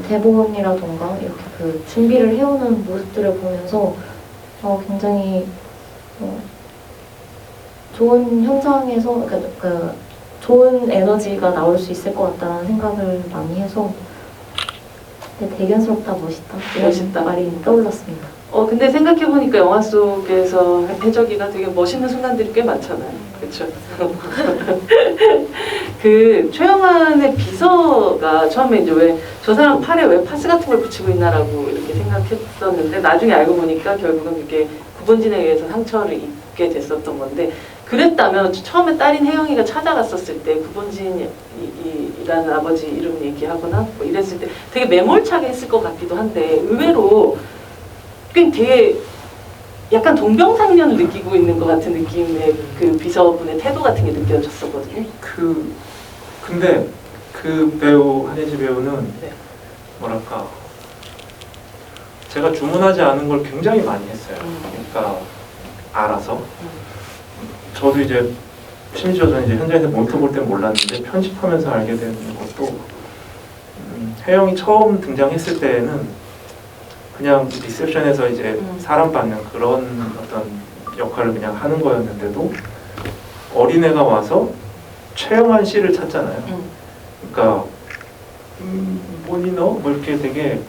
대본이라던가 이렇게 그 준비를 해오는 모습들을 보면서 굉장히 좋은 현장에서 그러니까 좋은 에너지가 나올 수 있을 것 같다는 생각을 많이 해서 대견스럽다, 멋있다 이런 멋있다. 말이 떠올랐습니다. 근데 생각해보니까 영화 속에서 해적이가 되게 멋있는 순간들이 꽤 많잖아요. 그렇죠? 그 최영환의 비서가 처음에 이제 왜 저 사람 팔에 왜 파스 같은 걸 붙이고 있나라고 이렇게 생각했었는데 나중에 알고 보니까 결국은 그게 구본진에 의해서 상처를 입게 됐었던 건데, 그랬다면 처음에 딸인 혜영이가 찾아갔었을 때 구본진이라는 아버지 이름 얘기하거나 뭐 이랬을 때 되게 매몰차게 했을 것 같기도 한데 의외로 꽤 되게 약간 동병상련을 느끼고 있는 것 같은 느낌의 그 비서분의 태도 같은 게 느껴졌었거든요. 근데 그 배우 한혜지 배우는 네. 뭐랄까 제가 주문하지 않은 걸 굉장히 많이 했어요. 그러니까 알아서 저도 이제 심지어 저는 이제 현장에서 모니터 볼 땐 몰랐는데 편집하면서 알게 된 것도 혜영이 처음 등장했을 때는 그냥 리셉션에서 이제 사람 받는 그런 어떤 역할을 그냥 하는 거였는데도 어린애가 와서 최영환 씨를 찾잖아요. 그러니까 뭐니 너? 뭐 이렇게 되게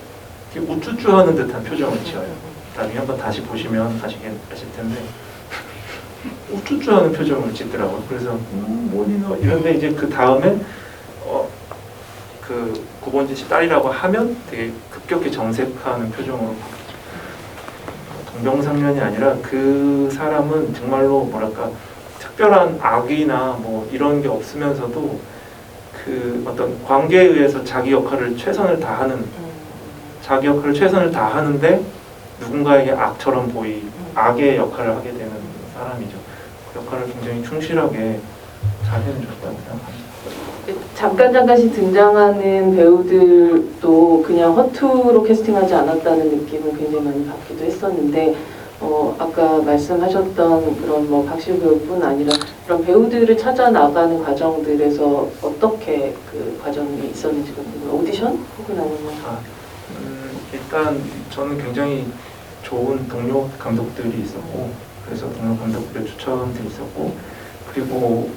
우쭈쭈하는 듯한 표정을 지어요. 나중에 한번 다시 보시면 아실 텐데 우쭈쭈하는 표정을 짓더라고요. 그래서 뭐니 너? 이런데 이제 그 다음에 그 구본진 씨 딸이라고 하면 되게 급격히 정색하는 표정으로 동병상련이 아니라 그 사람은 정말로 뭐랄까 특별한 악의나 뭐 이런 게 없으면서도 그 어떤 관계에 의해서 자기 역할을 최선을 다하는데 누군가에게 악처럼 악의 역할을 하게 되는 사람이죠. 그 역할을 굉장히 충실하게 잘 해내줬다고 생각합니다. 잠깐씩 등장하는 배우들도 그냥 허투루 캐스팅하지 않았다는 느낌을 굉장히 많이 받기도 했었는데 아까 말씀하셨던 그런 뭐 박시우 배우뿐 아니라 그런 배우들을 찾아 나가는 과정들에서 어떻게 그 과정이 있었는지 궁금해요. 오디션 혹은 아니면 일단 저는 굉장히 좋은 동료 감독들이 있었고, 그래서 동료 감독들의 추천들이 있었고, 그리고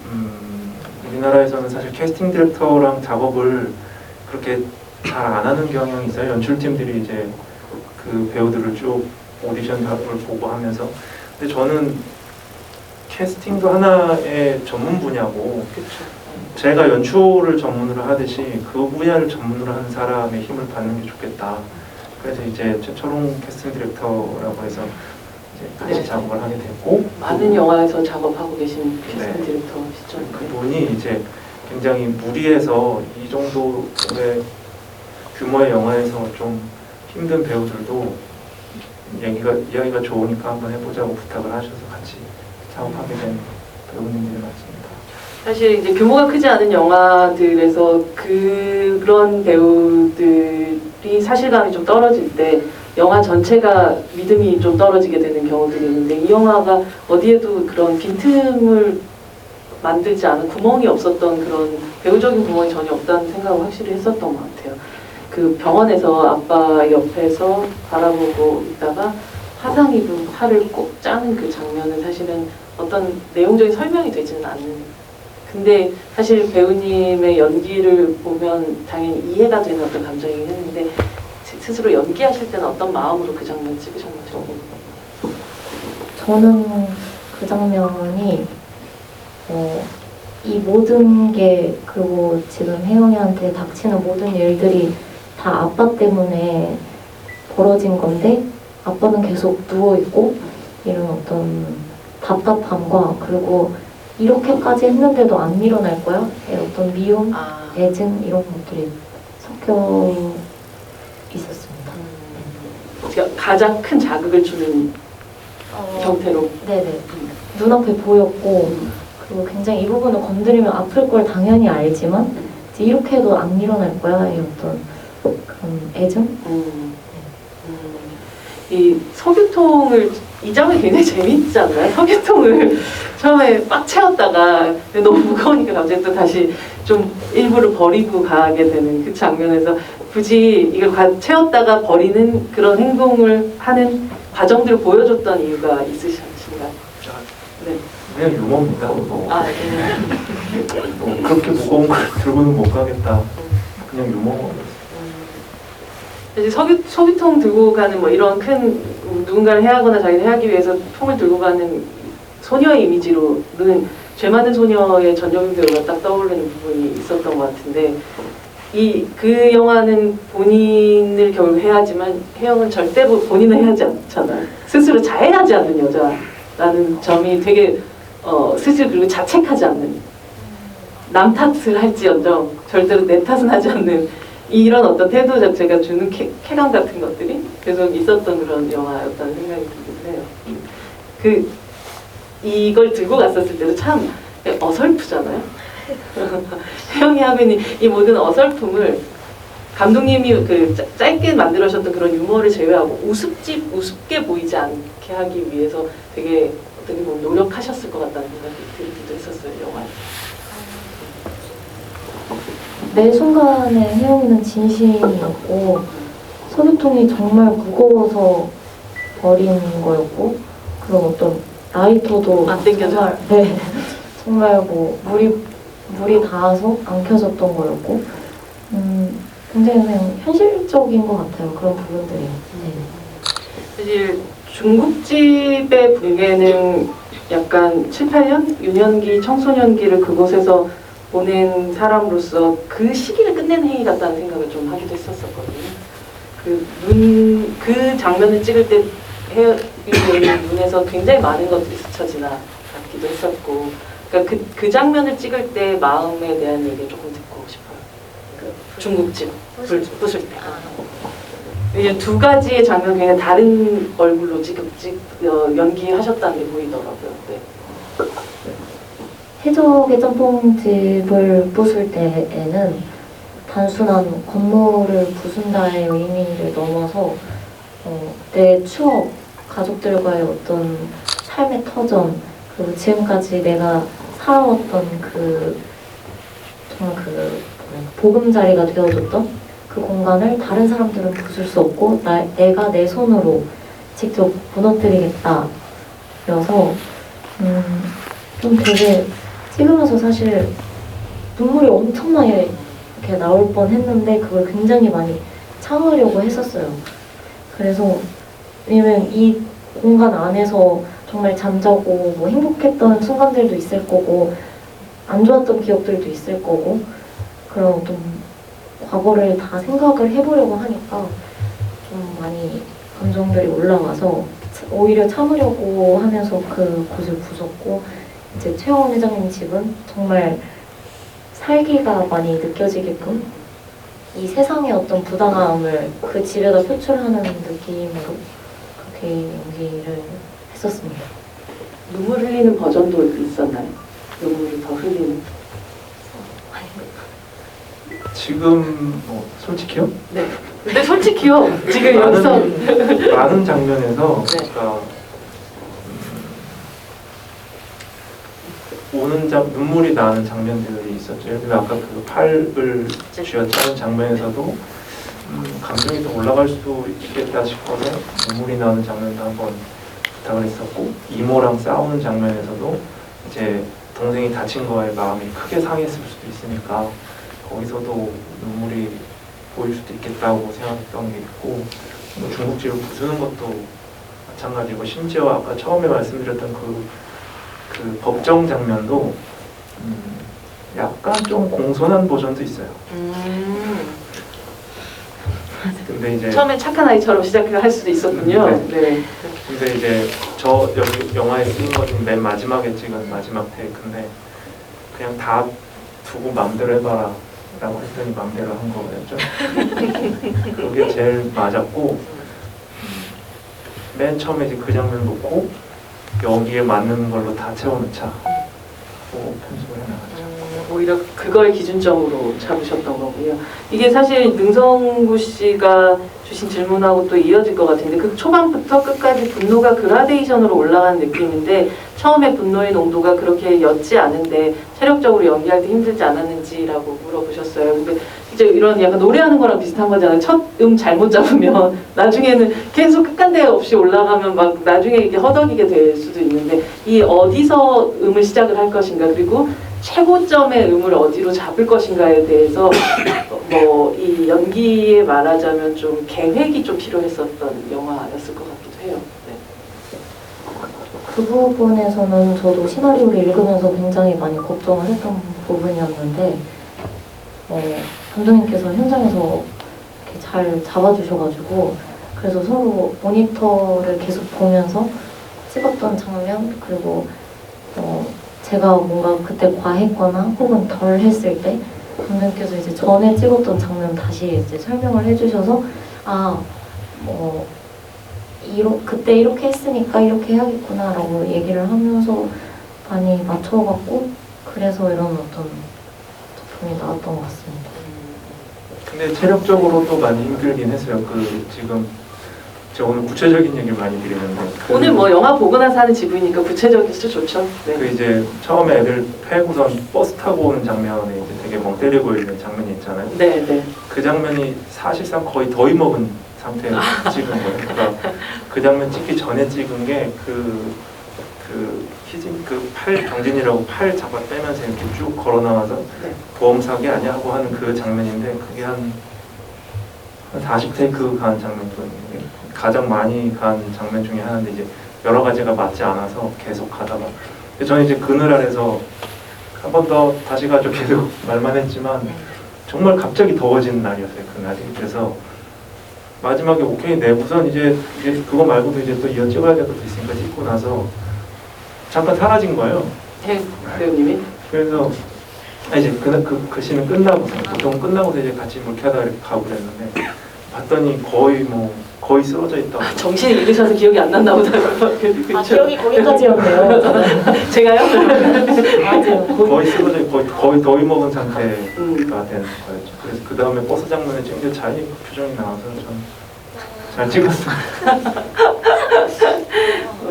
우리나라에서는 사실 캐스팅 디렉터랑 작업을 그렇게 잘 안 하는 경향이 있어요. 연출팀들이 이제 그 배우들을 쭉 오디션 작업을 보고 하면서. 근데 저는 캐스팅도 하나의 전문 분야고, 제가 연출을 전문으로 하듯이 그 분야를 전문으로 하는 사람의 힘을 받는 게 좋겠다. 그래서 이제 최철웅 캐스팅 디렉터라고 해서 이제 같이 작업을 하게 됐고, 많은 영화에서 작업하고 계신 캐스팅 네. 디렉터시죠. 그분이 이제 굉장히 무리해서 이 정도의 규모의 영화에서 좀 힘든 배우들도 이야기가 좋으니까 한번 해보자고 부탁을 하셔서 같이 작업하게 된 배우님들이 많습니다. 사실 이제 규모가 크지 않은 영화들에서 그런 배우들이 사실감이 좀 떨어질 때 영화 전체가 믿음이 좀 떨어지게 되는 경우들이 있는데, 이 영화가 어디에도 그런 빈틈을 만들지 않은, 구멍이 없었던, 그런 배우적인 구멍이 전혀 없다는 생각을 확실히 했었던 것 같아요. 그 병원에서 아빠 옆에서 바라보고 있다가 화상 입은 팔을 꼭 짜는 그 장면은 사실은 어떤 내용적인 설명이 되지는 않는 근데 사실 배우님의 연기를 보면 당연히 이해가 되는 어떤 감정이긴 했는데 스스로 연기하실 때는 어떤 마음으로 그 장면 찍으셨나요? 저는 그 장면이 이 모든 게 그리고 지금 혜영이한테 닥치는 모든 일들이 다 아빠 때문에 벌어진 건데 아빠는 계속 누워있고 이런 어떤 답답함과 그리고 이렇게까지 했는데도 안 일어날 거야? 어떤 미움, 애증 이런 것들이 섞여 있었습니다. 그러니까 가장 큰 자극을 주는 형태로. 네네. 눈앞에 보였고 그리고 굉장히 이 부분을 건드리면 아플 걸 당연히 알지만 이제 이렇게 해도 안 일어날 거야 이 어떤 그런 애증? 이 석유통을 이 장면이 굉장히 재밌지 않나요? 석유통을 처음에 빡 채웠다가 너무 무거우니까 갑자기 또 다시 좀 일부를 버리고 가게 되는 그 장면에서 굳이 이걸 채웠다가 버리는 그런 행동을 하는 과정들을 보여줬던 이유가 있으신가요? 네. 그냥 유머입니다. 그렇게 무거운 걸 들고는 못 가겠다. 그냥 유머거든요. 이제 석유통 들고 가는 뭐 이런 큰 누군가를 해하거나 자기를 해하기 위해서 통을 들고 가는 소녀의 이미지로는 죄 많은 소녀의 전여빈 배우가 딱 떠오르는 부분이 있었던 것 같은데 그 영화는 본인을 결국 해하지만 혜영은 절대 본인을 해하지 않잖아요. 스스로 자해하지 않는 여자라는 점이 되게 스스로 그리고 자책하지 않는 남 탓을 할지언정 절대로 내 탓은 하지 않는 이런 어떤 태도 자체가 주는 쾌감 같은 것들이 계속 있었던 그런 영화였다는 생각이 들긴 해요. 이걸 들고 갔었을 때도 참 어설프잖아요. 혜영이 하빈이 이 모든 어설픔을 감독님이 짧게 만들어셨던 그런 유머를 제외하고 우습게 보이지 않게 하기 위해서 되게 어떻게 보면 노력하셨을 것 같다는 생각이 들기도 했었어요, 영화에. 매 순간에 혜영이는 진심이었고 석유통이 정말 무거워서 버린 거였고 그런 어떤 라이터도 안 땡겨져? 정말 뭐 물이 닿아서 안 켜졌던 거였고 굉장히 그냥 현실적인 것 같아요. 그런 부분들이. 사실 중국집의 분위기는 약간 7, 8년? 유년기, 청소년기를 그곳에서 보낸 사람으로서 그 시기를 끝내는 행위 같다는 생각을 좀 하기도 했었거든요. 그 장면을 찍을 때 혜영이 눈에서 굉장히 많은 것들이 스쳐 지나갔기도 했었고, 그러니까 그 장면을 찍을 때 마음에 대한 얘기 조금 듣고 싶어요. 중국집 불 부술 때. 이제 두 가지의 장면 그냥 다른 얼굴로 연기하셨다는 게 보이더라고요. 네. 해적의 짬뽕집을 부술 때에는 단순한 건물을 부순다의 의미를 넘어서 내 추억, 가족들과의 어떤 삶의 터전, 그리고 지금까지 내가 살아왔던 정말 보금자리가 되어줬던 그 공간을 다른 사람들은 부술 수 없고 내가 내 손으로 직접 무너뜨리겠다. 그래서 좀 되게 찍으면서 사실 눈물이 엄청나게 이렇게 나올 뻔했는데 그걸 굉장히 많이 참으려고 했었어요. 그래서 왜냐면 이 공간 안에서 정말 잠자고 뭐 행복했던 순간들도 있을 거고 안 좋았던 기억들도 있을 거고 그런 어떤 과거를 다 생각을 해보려고 하니까 좀 많이 감정들이 올라와서 오히려 참으려고 하면서 그 곳을 부쉈고 이제 최원 회장님 집은 정말 살기가 많이 느껴지게끔 이 세상의 어떤 부당함을 그 집에다 표출하는 느낌으로 그렇게 연기를 했었습니다. 눈물 흘리는 버전도 있었나요? 눈물을 더 흘리는. 지금 솔직히요? 네. 근데 솔직히요. 지금 여기서 많은 장면에서 네. 그러니까 눈물이 나는 장면들이 있었죠. 예를 들면 아까 그 팔을 쥐어짜는 장면에서도 감정이 더 올라갈 수 있겠다 싶어서 눈물이 나는 장면도 한번 부탁을 했었고 이모랑 싸우는 장면에서도 이제 동생이 다친 거에 마음이 크게 상했을 수도 있으니까 거기서도 눈물이 보일 수도 있겠다고 생각했던 게 있고, 뭐 중국집을 부수는 것도 마찬가지고, 심지어 아까 처음에 말씀드렸던 그 법정 장면도 약간 좀 공손한 버전도 있어요. 근데 이제 처음에 착한 아이처럼 시작을 할 수도 있었군요. 네. 근데 이제 저 여기 영화에 쓰인 거 중 맨 마지막에 찍은 마지막 테이크인데, 그냥 다 두고 맘대로 해봐라 라고 했더니 맘대로 한 거였죠. 그게 제일 맞았고, 맨 처음에 이제 그 장면 놓고 여기에 맞는 걸로 다 채워넣자 고 편집을 해나가죠. 오히려 그걸 기준점으로 잡으셨던 거고요. 이게 사실 능성구 씨가 주신 질문하고 또 이어질 것 같은데, 그 초반부터 끝까지 분노가 그라데이션으로 올라가는 느낌인데, 처음에 분노의 농도가 그렇게 옅지 않은데 체력적으로 연기할 때 힘들지 않았는지라고 물어보셨어요. 근데 이제 이런 약간 노래하는 거랑 비슷한 거잖아요. 첫 잘못 잡으면 나중에는 계속 끝간데 없이 올라가면 막 나중에 이게 허덕이게 될 수도 있는데, 이 어디서 음을 시작을 할 것인가, 그리고 최고점의 음을 어디로 잡을 것인가에 대해서 뭐 이 연기에 말하자면 좀 계획이 좀 필요했었던 영화였을 것 같기도 해요. 네. 그 부분에서는 저도 시나리오를 읽으면서 굉장히 많이 걱정을 했던 부분이었는데, 감독님께서 현장에서 이렇게 잘 잡아주셔가지고, 그래서 서로 모니터를 계속 보면서 찍었던 장면, 그리고 제가 뭔가 그때 과했거나 혹은 덜 했을 때 감독님께서 이제 전에 찍었던 장면 다시 이제 설명을 해주셔서, 그때 이렇게 했으니까 이렇게 해야겠구나라고 얘기를 하면서 많이 맞춰갖고, 그래서 이런 어떤 작품이 나왔던 것 같습니다. 근데 체력적으로도 많이 힘들긴 했어요. 지금 제가 오늘 구체적인 얘기를 많이 드리는데, 오늘 뭐 영화 보고 나서 하는 지부이니까 구체적이죠. 좋죠. 네. 그 이제 처음에 애들 패고선 버스 타고 오는 장면에 이제 되게 멍 때리고 있는 장면이 있잖아요. 네, 네. 그 장면이 사실상 거의 더위 먹은 상태에서 찍은 거예요. 그러니까 그 장면 찍기 전에 찍은 게 팔 경진이라고 팔 잡아 빼면서 이렇게 쭉 걸어 나와서 네. 보험 사기 아니야 하고 하는 그 장면인데, 그게 한 40테이크 간 장면이거든요. 가장 많이 간 장면 중에 하나인데, 이제 여러 가지가 맞지 않아서 계속 가다가, 저는 이제 그늘 아래서 한 번 더 다시 가죠 계속 말만 했지만, 정말 갑자기 더워지는 날이었어요, 그날이. 그래서 마지막에 오케이 내고선 이제 그거 말고도 이제 또 이어 찍어야 될 것도 있으니까 찍고 나서 잠깐 사라진 거예요. 배우님이? 그래서 이제 그 씬은 끝나고서, 보통 끝나고서 이제 같이 물캐하다 이렇게 가고 그랬는데, 봤더니 거의 쓰러져 있다고. 정신을 잃으셔서 기억이 안 났나 보다. 그렇죠? 기억이 거기까지였네요. 제가요? 맞아요. 거의 쓰러져 거의 더위 먹은 상태가 된 거였죠. 그래서 그 다음에 버스 장면에 찍는데 자기 표정이 나와서 전 잘 찍었어요.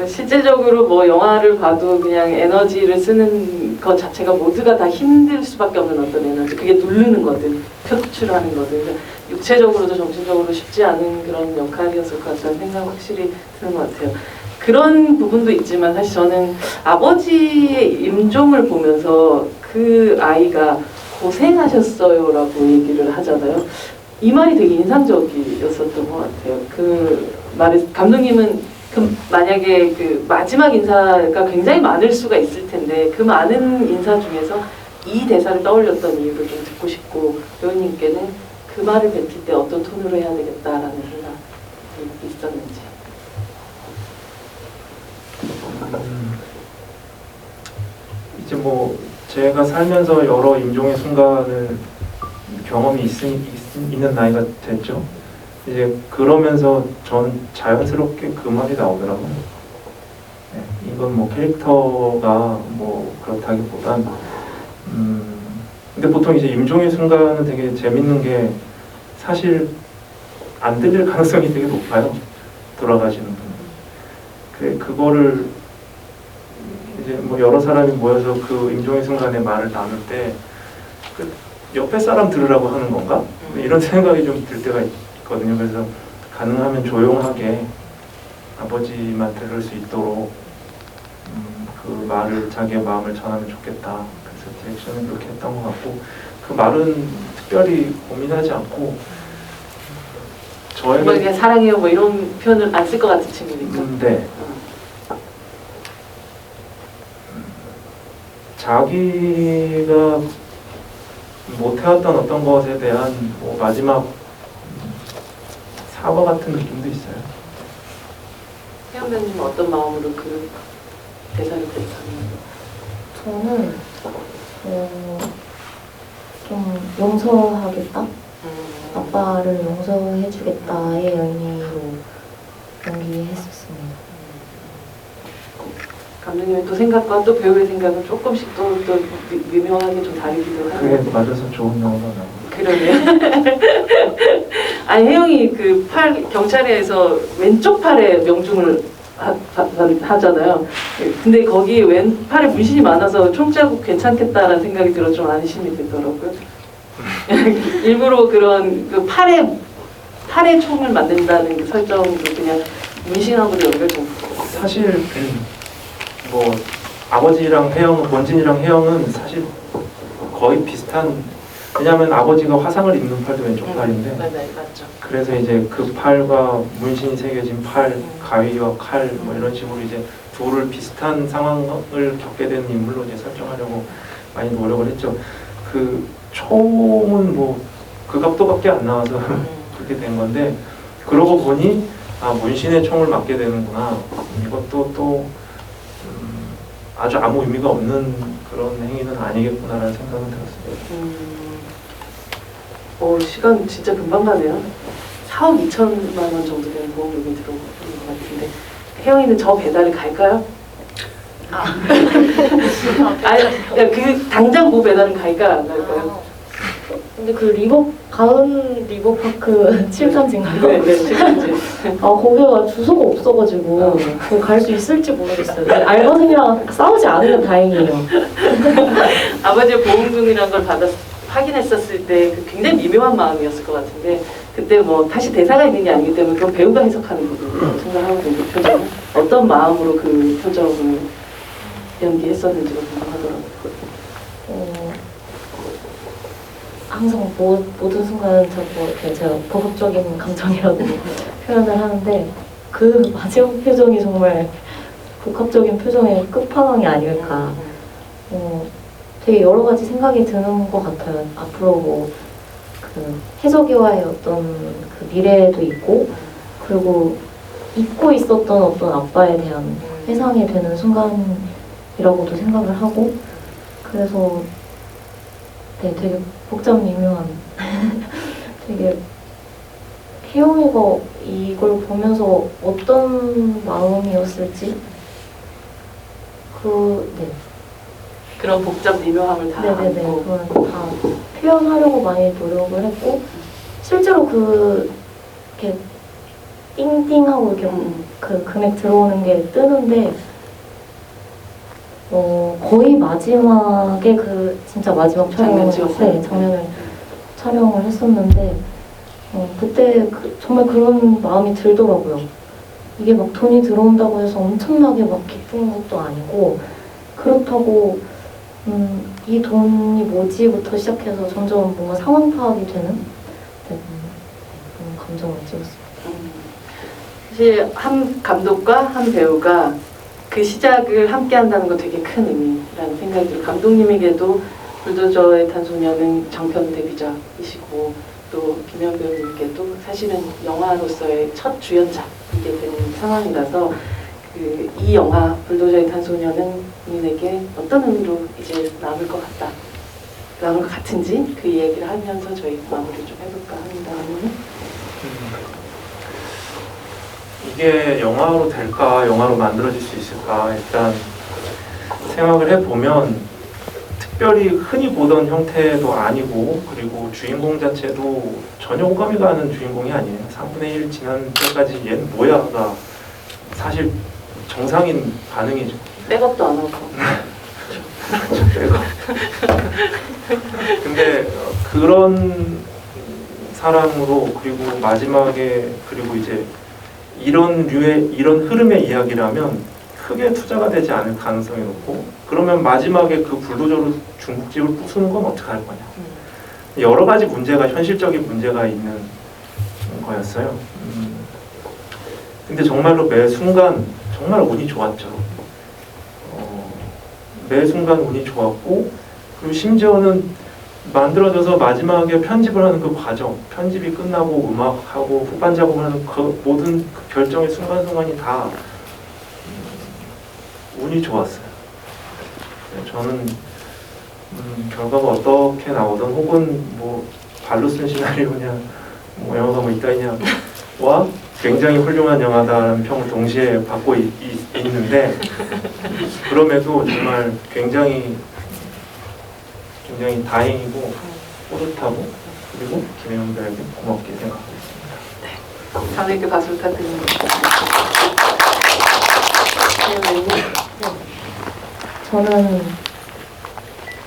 실제적으로 뭐 영화를 봐도 그냥 에너지를 쓰는 것 자체가 모두가 다 힘들 수밖에 없는 어떤 에너지, 그게 누르는 거든 표출하는 거든, 그러니까 육체적으로도 정신적으로 쉽지 않은 그런 역할이었을 것 같다는 생각 확실히 드는 것 같아요. 그런 부분도 있지만 사실 저는 아버지의 임종을 보면서 그 아이가 고생하셨어요라고 얘기를 하잖아요. 이 말이 되게 인상적이었었던 것 같아요. 그 말을 감독님은 만약에 그 마지막 인사가 굉장히 많을 수가 있을 텐데, 그 많은 인사 중에서 이 대사를 떠올렸던 이유를 좀 듣고 싶고, 배우님께는 그 말을 뱉을 때 어떤 톤으로 해야 되겠다라는 생각이 있었는지. 이제 뭐 제가 살면서 여러 임종의 순간을 경험이 있는 나이가 됐죠. 이제 그러면서 전 자연스럽게 그 말이 나오더라고요. 네, 이건 뭐 캐릭터가 뭐 그렇다기보단 근데 보통 이제 임종의 순간은 되게 재밌는 게, 사실 안 들릴 가능성이 되게 높아요. 돌아가시는 분. 그거를 이제 뭐 여러 사람이 모여서 그 임종의 순간의 말을 나눌 때 그 옆에 사람 들으라고 하는 건가? 이런 생각이 좀 들 때가 있거든요. 그래서 가능하면 조용하게 아버지만 들을 수 있도록 그 말을 자기의 마음을 전하면 좋겠다. 그래서 디렉션은 그렇게 했던 것 같고 그 말은 특별히 고민하지 않고 정말 저에게 그냥 사랑해요 뭐 이런 표현을 안 쓸 것 같은 친구니까. 네. 자기가 못해왔던 어떤 것에 대한 뭐 마지막 사과 같은 느낌도 있어요. 혜영 배우님은 어떤 마음으로 그 대사를 대사하나요? 저는 좀 용서하겠다. 아빠를 용서해주겠다의 의미로 연기했었습니다. 감독님의 또 생각과 또 배우의 생각은 조금씩 또 미묘하게 좀 다르기도 그게 하고. 맞아서 좋은 영화가 나오고. 그러네. 아니 혜영이 그 경찰에서 왼쪽 팔에 명중을 하잖아요. 근데 거기 왼팔에 문신이 많아서 총자국 괜찮겠다라는 생각이 들어 좀 안심이 되더라고요. 일부러 그런 그 팔에 총을 만든다는 그 설정도 그냥 문신하고도 연결되고. 사실 뭐 아버지랑 혜영, 원진이랑 혜영은 사실 거의 비슷한. 왜냐하면 아버지가 화상을 입는 팔도 왼쪽 팔인데 네, 맞죠. 그래서 이제 그 팔과 문신이 새겨진 팔, 가위와 칼 뭐 이런 식으로 이제 둘을 비슷한 상황을 겪게 된 인물로 이제 설정하려고 많이 노력을 했죠. 그 총은 뭐 그 각도밖에 안 나와서 그렇게 된 건데 그러고 보니 아 문신의 총을 맞게 되는구나. 이것도 또 아주 아무 의미가 없는 그런 행위는 아니겠구나라는 생각은 들었습니다. 시간 진짜 금방 가네요. 4억 2천만 원 정도 되는 보험금이 들어오는 것 같은데 혜영이는 저 배달을 갈까요? 아니, 그 당장 그 배달은 갈까요? 안 갈까요? 근데 그 가은 리버파크 7칸지인가요? 네. 거기가 주소가 없어가지고 갈 수 있을지 모르겠어요. 알바생이랑 싸우지 않으면 다행이에요. 아버지의 보험금이라는 걸 확인했었을 때 그 굉장히 미묘한 마음이었을 것 같은데 그때 뭐 다시 대사가 있는 게 아니기 때문에 그건 배우가 해석하는 거고 생각하거든요. 그 표정은 어떤 마음으로 그 표정을 연기했었는지가 궁금하더라고요. 항상 모든 순간 자꾸 이렇게 제가 보급적인 감정이라고 표현을 하는데 그 마지막 표정이 정말 복합적인 표정의 끝판왕이 아닐까. 되게 여러 가지 생각이 드는 것 같아요. 앞으로 뭐 그 해석이와의 어떤 그 미래도 있고 그리고 잊고 있었던 어떤 아빠에 대한 회상이 되는 순간이라고도 생각을 하고 그래서 네, 되게 복잡 미묘한 되게 혜영이가 이걸 보면서 어떤 마음이었을지 네. 그런 복잡 미묘함을 다 네네네. 안고 그건 다 표현하려고 많이 노력을 했고 실제로 이렇게 띵띵하고 이렇게 그 금액 들어오는 게 뜨는데 거의 마지막에 진짜 마지막 장면 찍었어요? 네, 장면을 촬영을 했었는데 그때 정말 그런 마음이 들더라고요. 이게 막 돈이 들어온다고 해서 엄청나게 막 기쁜 것도 아니고 그렇다고 이 돈이 뭐지부터 시작해서 점점 뭔가 상황 파악이 되는 그런 감정을 찍었습니다. 사실 한 감독과 한 배우가 그 시작을 함께 한다는 건 되게 큰 의미라는 생각이 들어요. 감독님에게도 불도저의 탄소년은 장편 데뷔작이시고 또 김연 배우님께도 사실은 영화로서의 첫 주연작이게 되는 상황이라서 이 영화 불도저의 탄소년은 본인에게 어떤 의미로 이제 남을 것 같은지 그 이야기를 하면서 저희 마무리 좀 해볼까 합니다. 이게 영화로 될까, 영화로 만들어질 수 있을까 일단 생각을 해보면 특별히 흔히 보던 형태도 아니고 그리고 주인공 자체도 전혀 호감이 가는 주인공이 아니에요. 3분의 1 지난 때까지 얘는 뭐야가 사실 정상인 반응이죠. 백업도 안 하고. 근데 그런 사람으로 그리고 마지막에 그리고 이제 이런 흐름의 이야기라면 크게 투자가 되지 않을 가능성이 높고 그러면 마지막에 그 불도저로 중국집을 부수는 건 어떻게 할 거냐. 여러 가지 문제가 현실적인 문제가 있는 거였어요. 근데 정말로 매 순간 정말 운이 좋았죠. 매 순간 운이 좋았고 그리고 심지어는 만들어져서 마지막에 편집을 하는 그 과정, 편집이 끝나고 음악하고 후반 작업을 하는 그 모든 그 결정의 순간순간이 다 운이 좋았어요. 저는 결과가 어떻게 나오든 혹은 뭐 발로 쓴 시나리오냐 뭐 영화가 뭐 있다냐와 굉장히 훌륭한 영화다라는 평을 동시에 받고 있는데 그럼에도 정말 굉장히 다행이고 뿌듯하고 그리고 김혜영 배우에게 고맙게 생각하고 있습니다. 자네에게 박수 부탁드립니다. 저는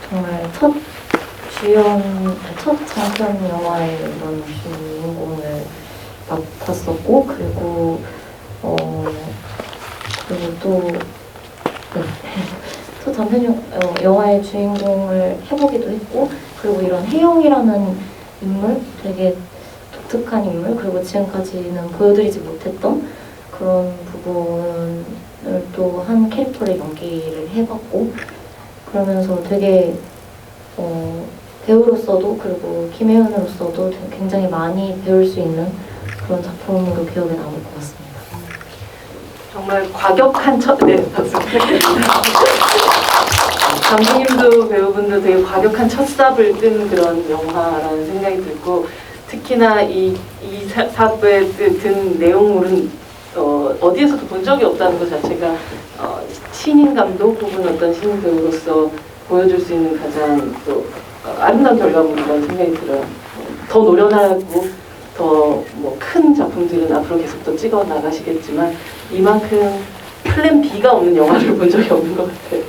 정말 첫 장편 영화의 이런 주인공을 맡았었고 그리고 또 네. 첫 장편 영화의 주인공을 해보기도 했고 그리고 이런 혜영이라는 인물 되게 독특한 인물 그리고 지금까지는 보여드리지 못했던 그런 부분을 또 한 캐릭터를 연기를 해봤고 그러면서 되게 배우로서도 그리고 김혜연으로서도 굉장히 많이 배울 수 있는 그런 작품으로 기억에 남을 것 같습니다. 정말 과격한 박수 부탁드립니다. 감독님도 배우분도 되게 과격한 첫 삽을 뜬 그런 영화라는 생각이 들고 특히나 이 사부에 든 내용물은 어디에서도 본 적이 없다는 것 자체가 신인 감독 혹은 어떤 신인 배우로서 보여줄 수 있는 가장 또 아름다운 결과물이라는 생각이 들어요. 더 노련하고 더 뭐 큰 작품들은 앞으로 계속 더 찍어 나가시겠지만 이만큼 플랜 B가 없는 영화를 본 적이 없는 것 같아요.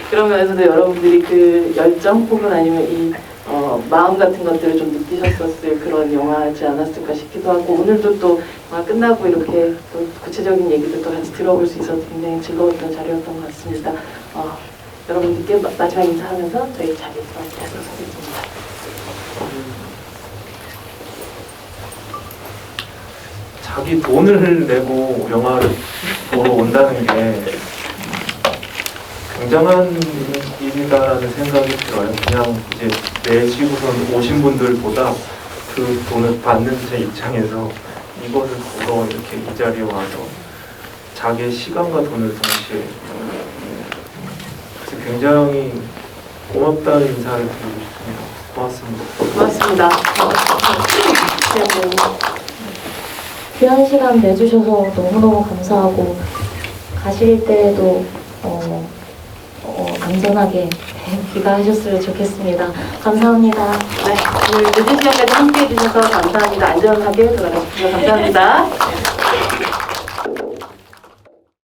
그러면서도 여러분들이 그 열정 혹은 아니면 이 마음 같은 것들을 좀 느끼셨었을 그런 영화지 않았을까 싶기도 하고 오늘도 또 영화 끝나고 이렇게 또 구체적인 얘기들도 같이 들어볼 수 있어서 굉장히 즐거웠던 자리였던 것 같습니다. 여러분들께 마지막 인사하면서 저희 자리에서 계속 하겠습니다. 자기 돈을 내고 영화를 보러 온다는 게 굉장한 일이다라는 생각이 들어요. 그냥 이제 내시고선 오신 분들보다 그 돈을 받는 제 입장에서 이것을 보러 이렇게 이 자리에 와서 자기의 시간과 돈을 동시에 그래서 굉장히 고맙다는 인사를 드리고 싶습니다. 고맙습니다. 고맙습니다. 귀한 시간 내주셔서 너무너무 감사하고 가실 때도 안전하게 귀가하셨으면 좋겠습니다. 감사합니다. 네, 오늘 늦은 시간까지 함께해 주셔서 감사합니다. 안전하게 돌아가십시오. 감사합니다.